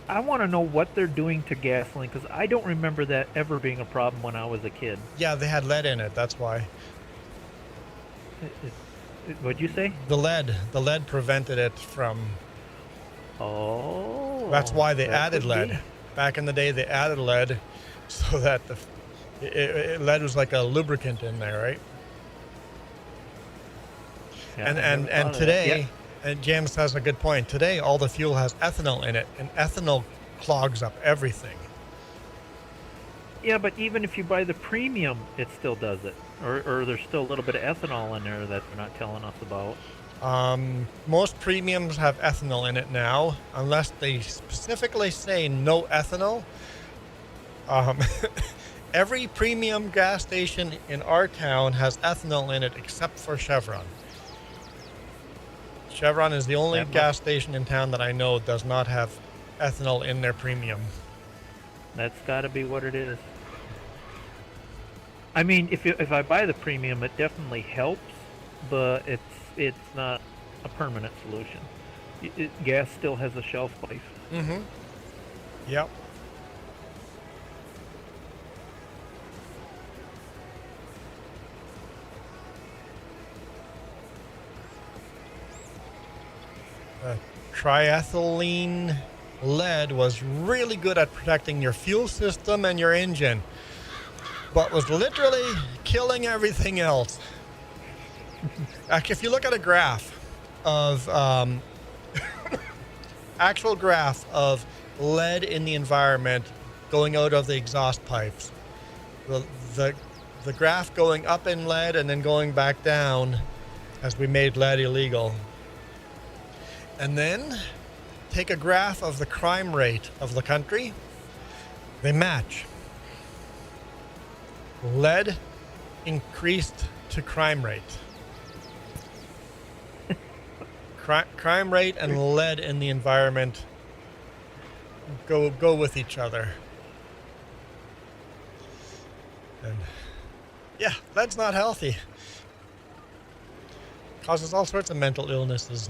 I want to know what they're doing to gasoline, because I don't remember that ever being a problem when I was a kid. Yeah, they had lead in it. That's why. What'd you say? The lead prevented it from. Oh. That's why they that added could lead. be. Back in the day, they added lead so that lead was like a lubricant in there, right? Yeah, I never and thought of that. today, Yeah. and James has a good point. Today, all the fuel has ethanol in it, and ethanol clogs up everything. Yeah, but even if you buy the premium, it still does it. Or there's still a little bit of ethanol in there that they're not telling us about. Most premiums have ethanol in it now, unless they specifically say no ethanol. Every premium gas station in our town has ethanol in it except for Chevron. Chevron is the only gas station in town that I know does not have ethanol in their premium. That's got to be what it is. I mean, if I buy the premium, it definitely helps, but it's not a permanent solution. Gas still has a shelf life. Mm-hmm. Yep. Triethylene lead was really good at protecting your fuel system and your engine, but was literally killing everything else. If you look at a graph of actual graph of lead in the environment going out of the exhaust pipes, the graph going up in lead and then going back down as we made lead illegal. And then take a graph of the crime rate of the country. They match. Lead increased to crime rate. Crime rate and lead in the environment go with each other. And yeah, lead's not healthy. Causes all sorts of mental illnesses.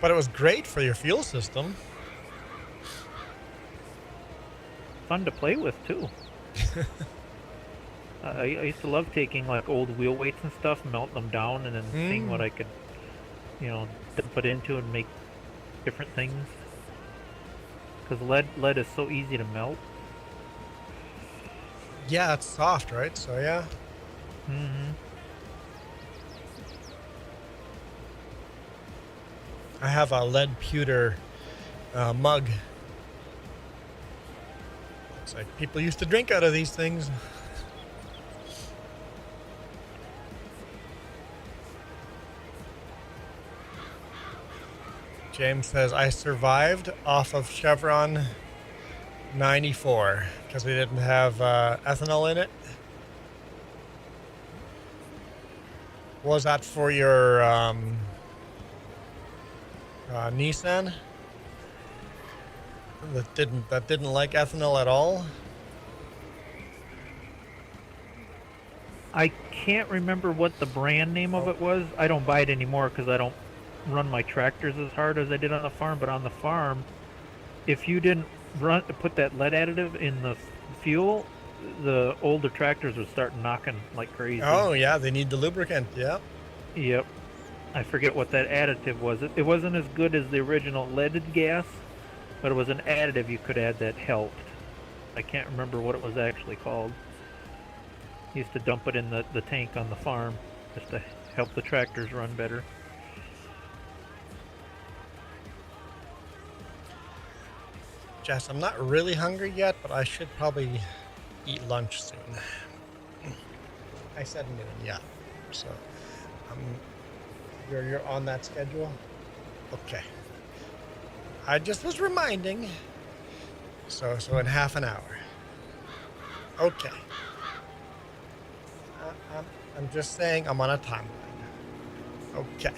But it was great for your fuel system. Fun to play with too. I used to love taking like old wheel weights and stuff, melt them down, and then seeing what I could, put into and make different things. Because lead is so easy to melt. Yeah, it's soft, right? So yeah. Mm-hmm. I have a lead pewter mug. It's like people used to drink out of these things. James says, I survived off of Chevron 94 because we didn't have ethanol in it. Was that for your Nissan that didn't like ethanol at all. I can't remember what the brand name of it was. I don't buy it anymore because I don't run my tractors as hard as I did on the farm. But on the farm, if you didn't put that lead additive in the fuel, the older tractors would start knocking like crazy. Oh yeah, they need the lubricant. Yeah. Yep. I forget what that additive was. It wasn't as good as the original leaded gas, but it was an additive you could add that helped. I can't remember what it was actually called. Used to dump it in the tank on the farm just to help the tractors run better. Jess, I'm not really hungry yet, but I should probably eat lunch soon. I said noon, yeah. So, you're on that schedule? Okay. I just was reminding. So in half an hour. Okay. I'm just saying I'm on a timeline. Okay.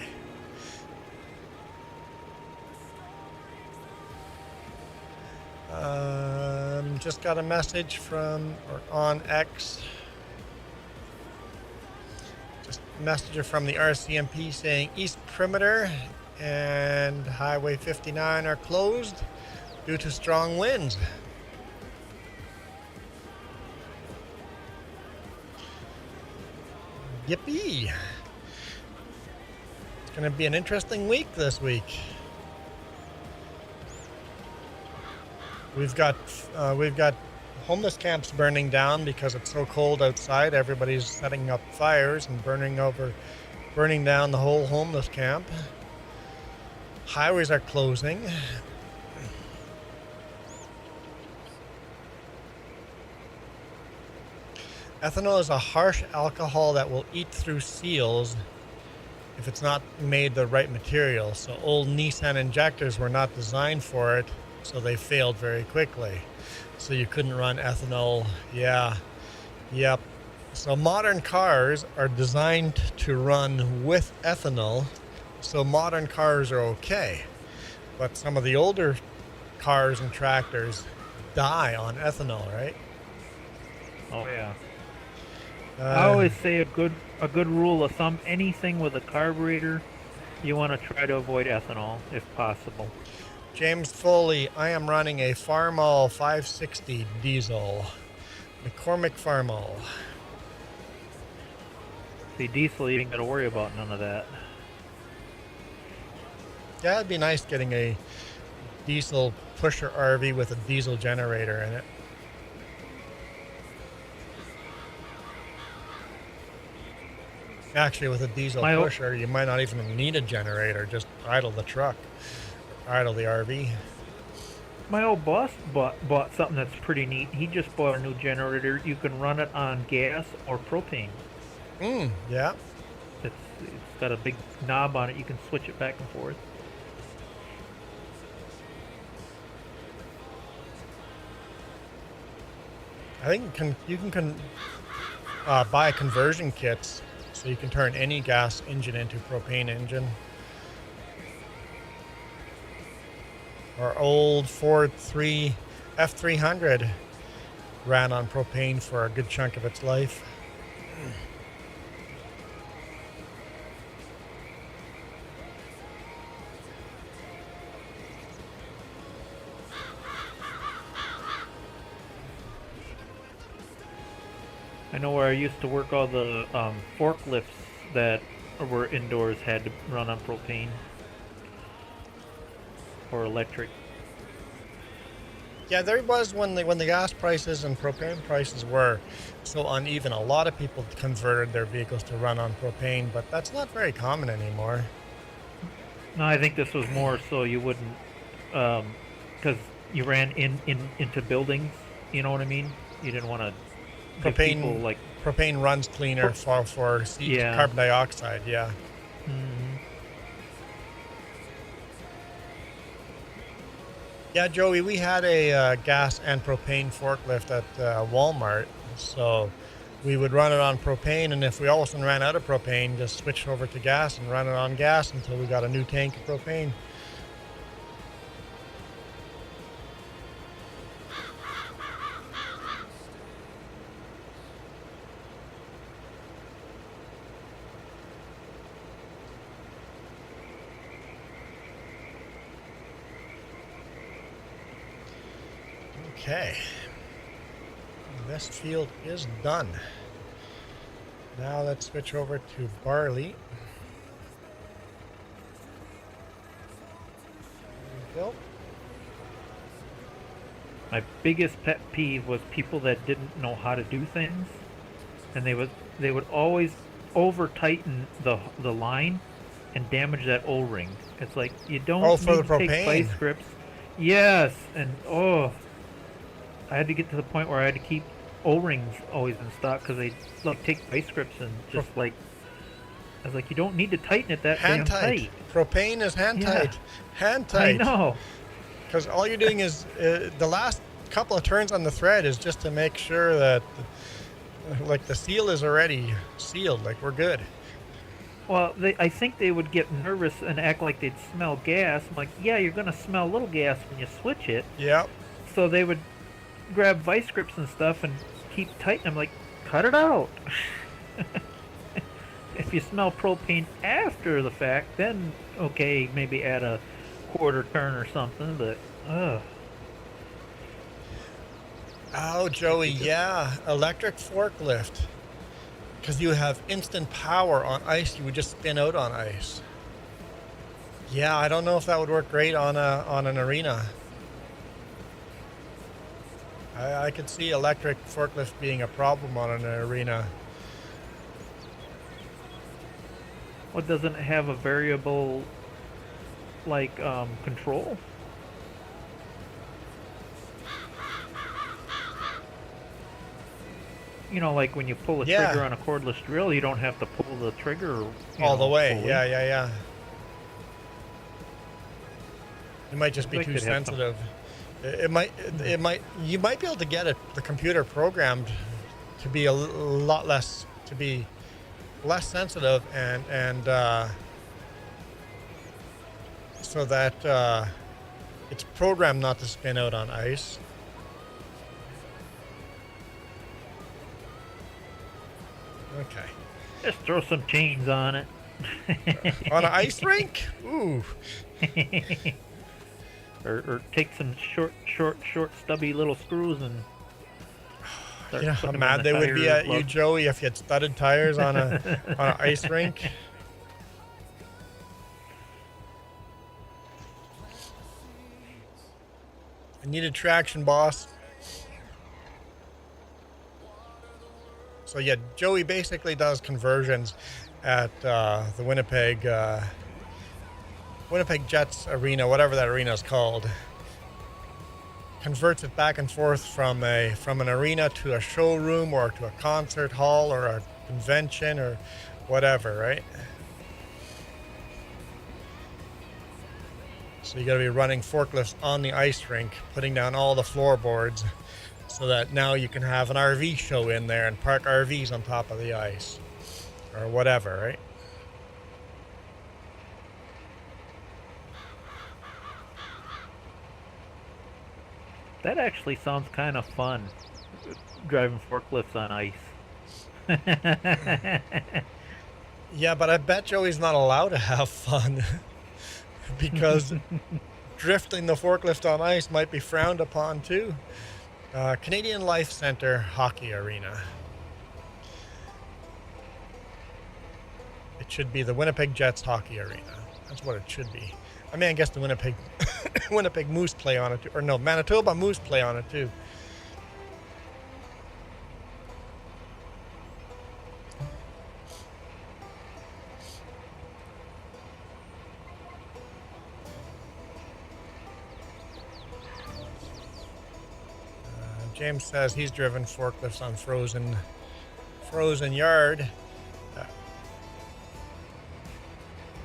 Just got a message from, or on X. Just a messenger from the RCMP saying East Perimeter and Highway 59 are closed due to strong winds. Yippee! It's going to be an interesting week this week. We've got homeless camps burning down because it's so cold outside. Everybody's setting up fires and burning down the whole homeless camp. Highways are closing. Ethanol is a harsh alcohol that will eat through seals if it's not made the right material. So old Nissan injectors were not designed for it, so they failed very quickly. So you couldn't run ethanol. Yeah. Yep. So modern cars are designed to run with ethanol, so modern cars are okay. But some of the older cars and tractors die on ethanol, right? Oh yeah. I always say a good rule of thumb: anything with a carburetor, you want to try to avoid ethanol if possible. James Foley, I am running a Farmall 560 diesel, McCormick Farmall. See, diesel, you ain't got to worry about none of that. Yeah, it'd be nice getting a diesel pusher RV with a diesel generator in it. Actually, with a diesel pusher, you might not even need a generator. Just idle the truck, idle the RV. My old boss bought something that's pretty neat. He just bought a new generator. You can run it on gas or propane. Yeah. It's got a big knob on it. You can switch it back and forth. I think you can buy conversion kits, so you can turn any gas engine into propane engine. Our old Ford F300 ran on propane for a good chunk of its life. I know where I used to work, all the forklifts that were indoors had to run on propane or electric. Yeah, there was when the gas prices and propane prices were so uneven. A lot of people converted their vehicles to run on propane, but that's not very common anymore. No, I think this was more so you wouldn't, because you ran into buildings. You know what I mean? You didn't want to. Propane runs cleaner for carbon dioxide. Yeah. Mm-hmm. Yeah, Joey, we had a gas and propane forklift at Walmart, so we would run it on propane, and if we all of a sudden ran out of propane, just switch over to gas and run it on gas until we got a new tank of propane. Okay. This field is done. Now let's switch over to barley. There we go. My biggest pet peeve was people that didn't know how to do things, and they would always over tighten the line and damage that O-ring. It's like you don't for need the to take propane. vice grips. Yes, and I had to get to the point where I had to keep O-rings always in stock because they like take vice grips and just like I was like, you don't need to tighten it that Hand damn tight. tight. Propane is hand Yeah. tight. Hand tight. I know. Because all you're doing is the last couple of turns on the thread is just to make sure that like the seal is already sealed, like we're good. Well, I think they would get nervous and act like they'd smell gas. I'm like, yeah, you're gonna smell a little gas when you switch it. Yep. So they would grab vice grips and stuff and keep tightening. I'm like, cut it out. If you smell propane after the fact, then okay, maybe add a quarter turn or something. But Oh, Joey, yeah, electric forklift. Because you have instant power on ice, you would just spin out on ice. Yeah, I don't know if that would work great on an arena. I could see electric forklift being a problem on an arena. what doesn't it have a variable like control? You know, like when you pull a Yeah. trigger on a cordless drill, you don't have to pull the trigger All the way. fully. Yeah. It might just be Like too they'd have some- sensitive. You might be able to get the computer programmed to be less sensitive and so that it's programmed not to spin out on ice. Okay. Just throw some chains on it. On an ice rink? Ooh. or take some short, stubby little screws and start You know how putting them in mad the they would be tire at you, plug. Joey, if you had studded tires on an ice rink. I needed traction, boss. So yeah, Joey basically does conversions at the Winnipeg Jets arena, whatever that arena is called. Converts it back and forth from an arena to a showroom or to a concert hall or a convention or whatever, right? So you got to be running forklifts on the ice rink, putting down all the floorboards, so that now you can have an RV show in there and park RVs on top of the ice, or whatever, right? That actually sounds kind of fun, driving forklifts on ice. Yeah, but I bet Joey's not allowed to have fun because drifting the forklift on ice might be frowned upon too. Canadian Life Centre Hockey Arena. It should be the Winnipeg Jets Hockey Arena. That's what it should be. I mean, I guess the Winnipeg Winnipeg Moose play on it too. Or no, Manitoba Moose play on it too. James says he's driven forklifts on frozen yard.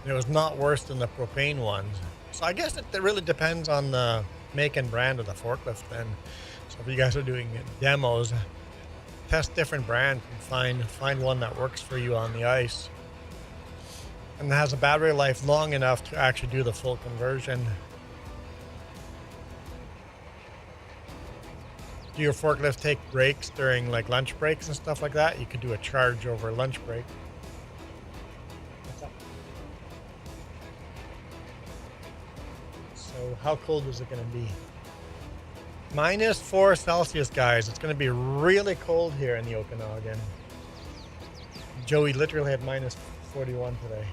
It was not worse than the propane ones. So I guess it really depends on the make and brand of the forklift then. So if you guys are doing demos, test different brands and find one that works for you on the ice and has a battery life long enough to actually do the full conversion. Do your forklift take breaks during like lunch breaks and stuff like that? You could do a charge over lunch break. What's up? So how cold is it going to be? -4 Celsius, guys. It's going to be really cold here in the Okanagan. Joey literally had -41 today.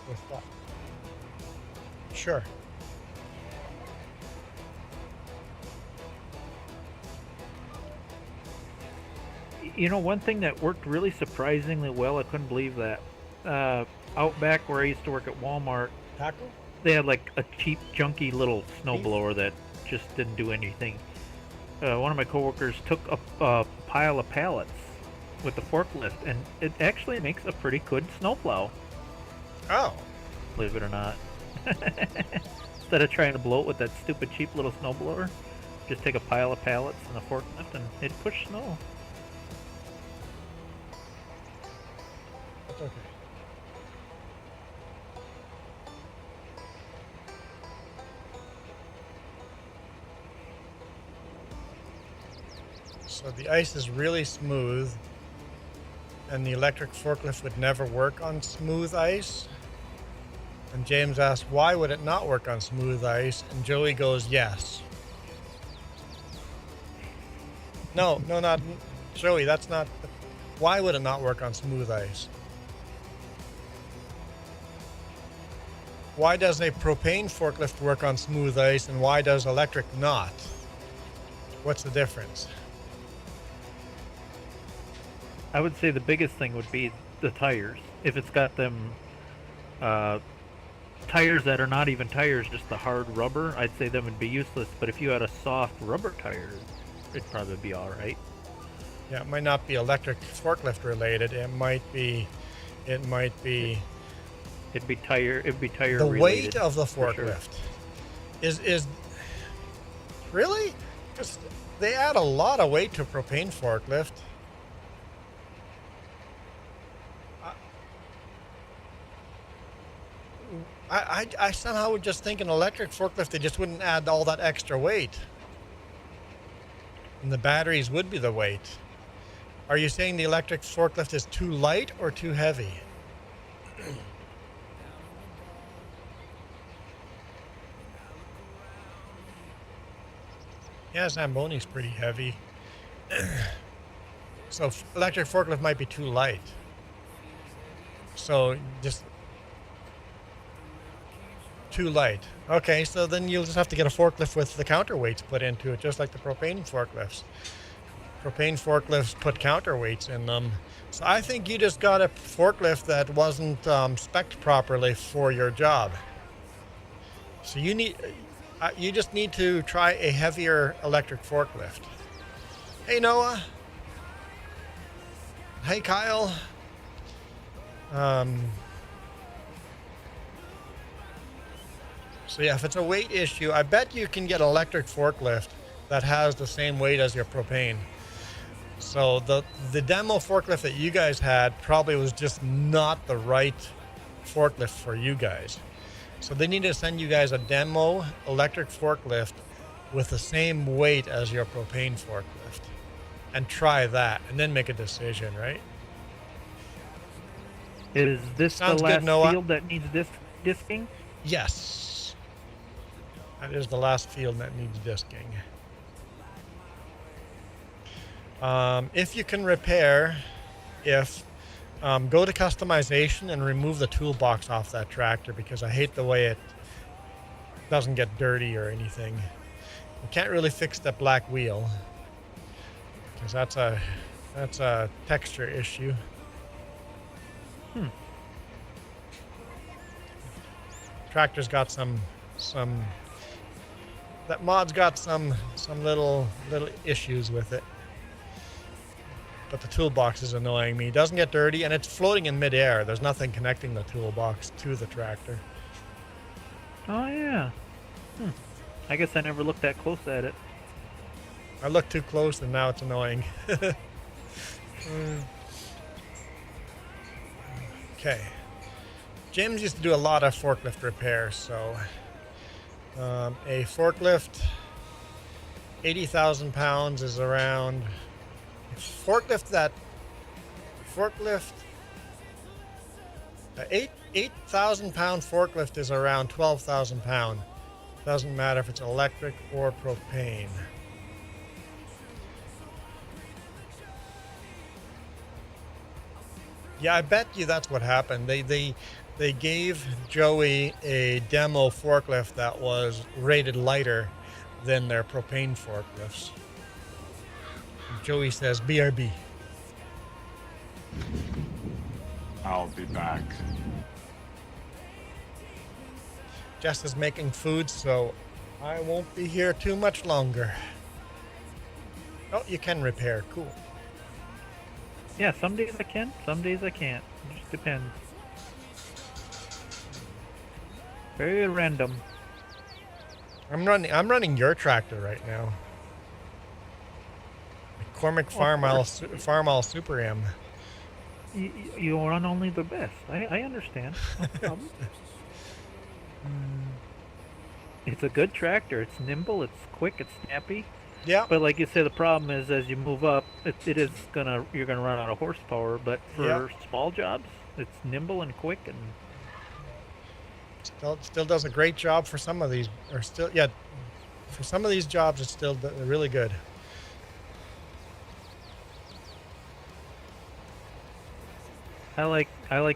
What's that? Sure. You know, one thing that worked really surprisingly well, I couldn't believe that. Out back where I used to work at Walmart, Taco? they had like a cheap, junky little snowblower that just didn't do anything. One of my coworkers took a pile of pallets with the forklift, and it actually makes a pretty good snowplow. Oh. Believe it or not. Instead of trying to blow it with that stupid cheap little snowblower, just take a pile of pallets and a forklift, and it'd push snow. That's okay. So the ice is really smooth, and the electric forklift would never work on smooth ice. And James asked, why would it not work on smooth ice? And Joey goes, yes. No, not Joey, that's not. Why would it not work on smooth ice? Why does a propane forklift work on smooth ice, and why does electric not? What's the difference? I would say the biggest thing would be the tires. If it's got them tires that are not even tires, just the hard rubber, I'd say them would be useless. But if you had a soft rubber tire, it'd probably be all right. Yeah, it might not be electric forklift related. It might be. It'd be tire The related. weight of the for sure. forklift is really, because they add a lot of weight to a propane forklift. I somehow would just think an electric forklift, they just wouldn't add all that extra weight. And the batteries would be the weight. Are you saying the electric forklift is too light or too heavy? Yeah, Zamboni's pretty heavy. So electric forklift might be too light. So just too light. Okay, so then you'll just have to get a forklift with the counterweights put into it, just like the propane forklifts. Propane forklifts put counterweights in them. So I think you just got a forklift that wasn't spec'd properly for your job. So you just need to try a heavier electric forklift. Hey Noah. Hey Kyle. So yeah, if it's a weight issue, I bet you can get an electric forklift that has the same weight as your propane. So the demo forklift that you guys had probably was just not the right forklift for you guys. So they need to send you guys a demo electric forklift with the same weight as your propane forklift and try that and then make a decision, right? Is this Sounds the good, last Noah. field that needs disking? Yes. That is the last field that needs disking. If you can repair, go to customization and remove the toolbox off that tractor, because I hate the way it doesn't get dirty or anything. You can't really fix that black wheel because that's a texture issue. Tractor's got some that mod's got some little issues with it. But the toolbox is annoying me. It doesn't get dirty, and it's floating in midair. There's nothing connecting the toolbox to the tractor. Oh yeah. I guess I never looked that close at it. I looked too close, and now it's annoying. Okay. James used to do a lot of forklift repairs, so a forklift, 80,000 pounds is around. 8,000 pound forklift is around 12,000 pound. Doesn't matter if it's electric or propane. Yeah, I bet you that's what happened. They gave Joey a demo forklift that was rated lighter than their propane forklifts. Joey says, BRB. I'll be back. Jess is making food, so I won't be here too much longer. Oh, you can repair. Cool. Yeah, some days I can, some days I can't. It just depends. Very random. I'm running your tractor right now. McCormick Farm All Super M. You run only the best. I understand. No problem. It's a good tractor. It's nimble. It's quick. It's snappy. Yeah. But like you say, the problem is as you move up, you're gonna run out of horsepower. But for small jobs, it's nimble and quick, and still does a great job for some of these. For some of these jobs, it's still really good. I like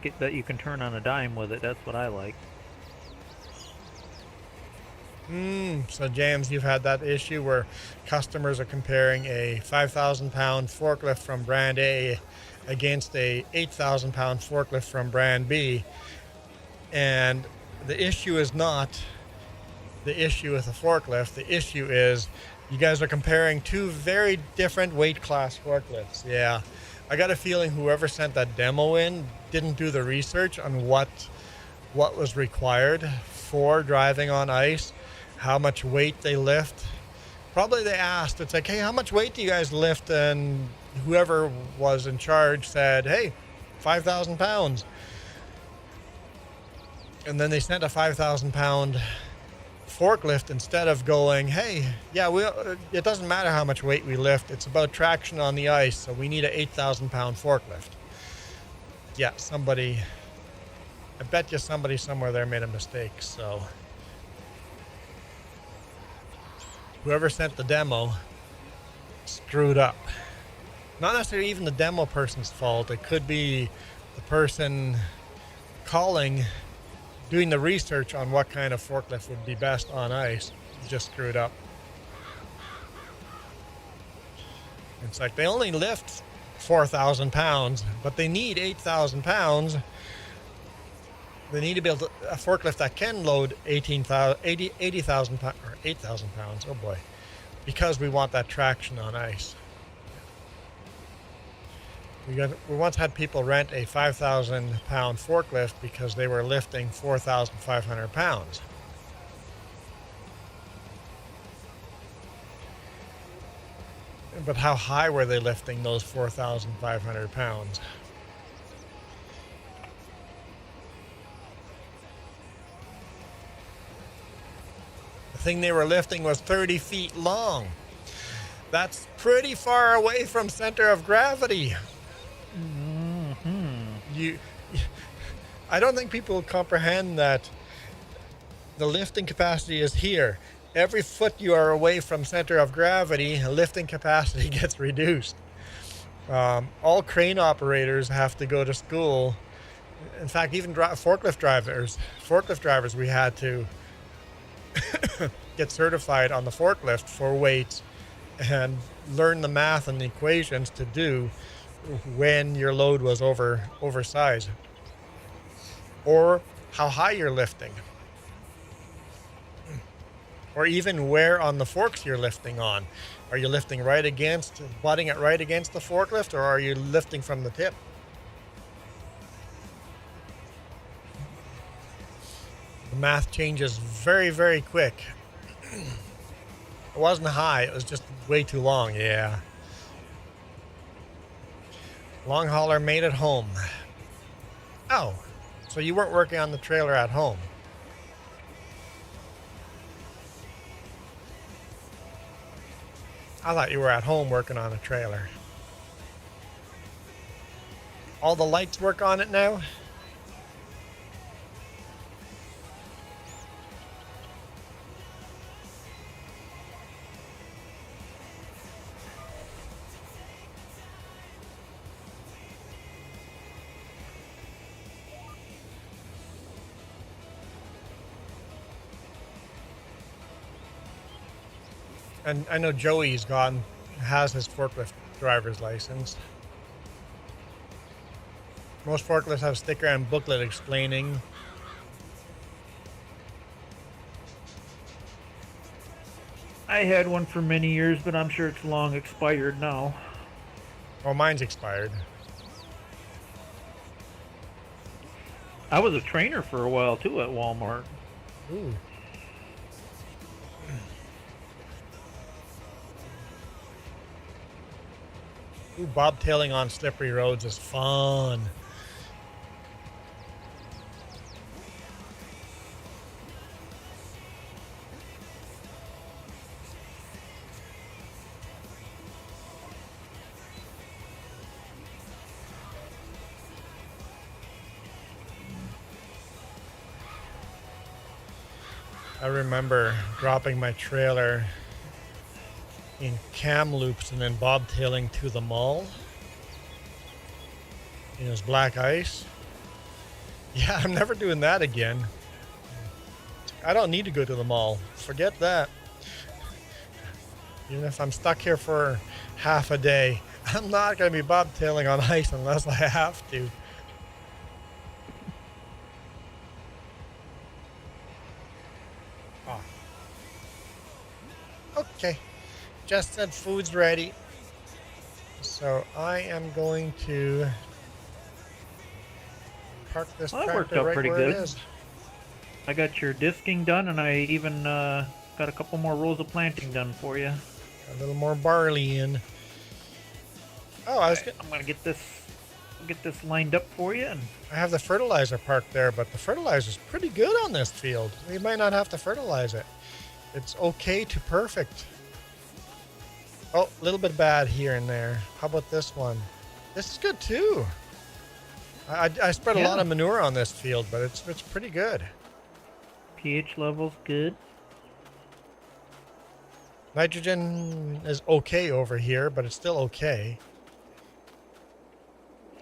it that you can turn on a dime with it. That's what I like. So James, you've had that issue where customers are comparing a 5,000 pound forklift from brand A against a 8,000 pound forklift from brand B. And the issue is not the issue with the forklift. The issue is you guys are comparing two very different weight class forklifts. Yeah. I got a feeling whoever sent that demo in didn't do the research on what was required for driving on ice, how much weight they lift. Probably they asked, it's like, hey, how much weight do you guys lift? And whoever was in charge said, hey, 5,000 pounds. And then they sent a 5,000 pound forklift instead of going, hey, yeah, it doesn't matter how much weight we lift. It's about traction on the ice. So we need an 8,000 pound forklift. Yeah, I bet you somebody somewhere there made a mistake. So whoever sent the demo screwed up. Not necessarily even the demo person's fault. It could be the person calling, doing the research on what kind of forklift would be best on ice, just screwed up. It's like they only lift 4,000 pounds, but they need 8,000 pounds. They need to build a forklift that can load 80,000 pounds, or 8,000 pounds, oh boy, because we want that traction on ice. We once had people rent a 5,000 pound forklift because they were lifting 4,500 pounds. But how high were they lifting those 4,500 pounds? The thing they were lifting was 30 feet long. That's pretty far away from center of gravity. I don't think people comprehend that the lifting capacity is here. Every foot you are away from center of gravity, lifting capacity gets reduced. All crane operators have to go to school. In fact, even forklift drivers, we had to get certified on the forklift for weights and learn the math and the equations to do when your load was oversized, or how high you're lifting, or even where on the forks you're lifting on. Are you lifting butting it right against the forklift, or are you lifting from the tip? The math changes very, very quick. It wasn't high, it was just way too long, yeah. Long hauler made it home. Oh, so you weren't working on the trailer at home. I thought you were at home working on a trailer. All the lights work on it now? And I know Joey's has his forklift driver's license. Most forklifts have sticker and booklet explaining. I had one for many years, but I'm sure it's long expired now. Oh, mine's expired. I was a trainer for a while too at Walmart. Ooh. Ooh, bobtailing on slippery roads is fun. I remember dropping my trailer in Kamloops and then bobtailing to the mall. It was black ice. Yeah, I'm never doing that again. I don't need to go to the mall. Forget that. Even if I'm stuck here for half a day, I'm not going to be bobtailing on ice unless I have to. Oh. Okay. Just said food's ready. So I am going to park this Well, that tractor worked out right pretty where good. it is. I got your disking done, and I even got a couple more rows of planting done for you. A little more barley in. Oh, I'm gonna get this lined up for you. And I have the fertilizer parked there, but the fertilizer's pretty good on this field. You might not have to fertilize it. It's okay to perfect. Oh, a little bit bad here and there. How about this one? This is good too. I spread a lot of manure on this field, but it's pretty good. pH level's good. Nitrogen is okay over here, but it's still okay.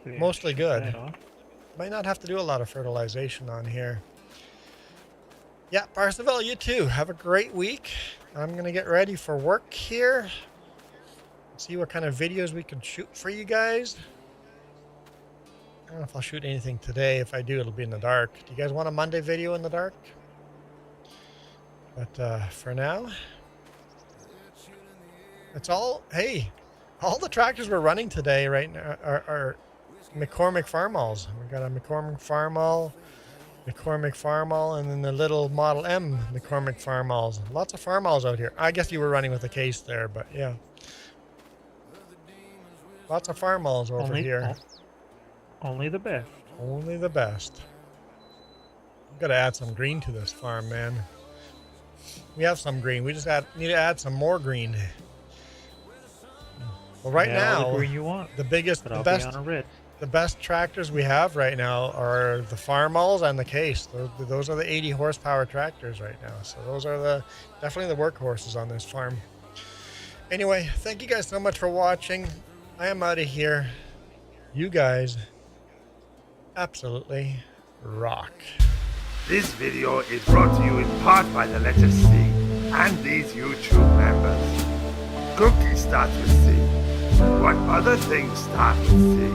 So yeah, Mostly shut good. that off. Might not have to do a lot of fertilization on here. Yeah, Parsival, you too. Have a great week. I'm going to get ready for work here. See what kind of videos we can shoot for you guys. I don't know if I'll shoot anything today. If I do, it'll be in the dark. Do you guys want a Monday video in the dark? But for now, it's all, hey, all the tractors we're running today right now are McCormick Farmalls. We've got a McCormick Farmall, and then the little Model M McCormick Farmalls. Lots of Farmalls out here. I guess you were running with a case there, but yeah. Lots of Farmalls over here. Only the best. Only the best. We've got to add some green to this farm, man. We have some green. We just need to add some more green. Well, right now, all the green you want, the biggest, but the I'll best, be on a red. the best tractors we have right now are the Farmalls and the Case. Those are the 80 horsepower tractors right now. So those are definitely the workhorses on this farm. Anyway, thank you guys so much for watching. I am out of here. You guys absolutely rock. This video is brought to you in part by the letter C and these YouTube members. Cookie starts with C. What other things start with C?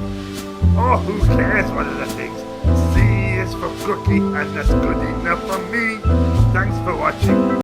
Oh, who cares what other things? C is for cookie, and that's good enough for me. Thanks for watching.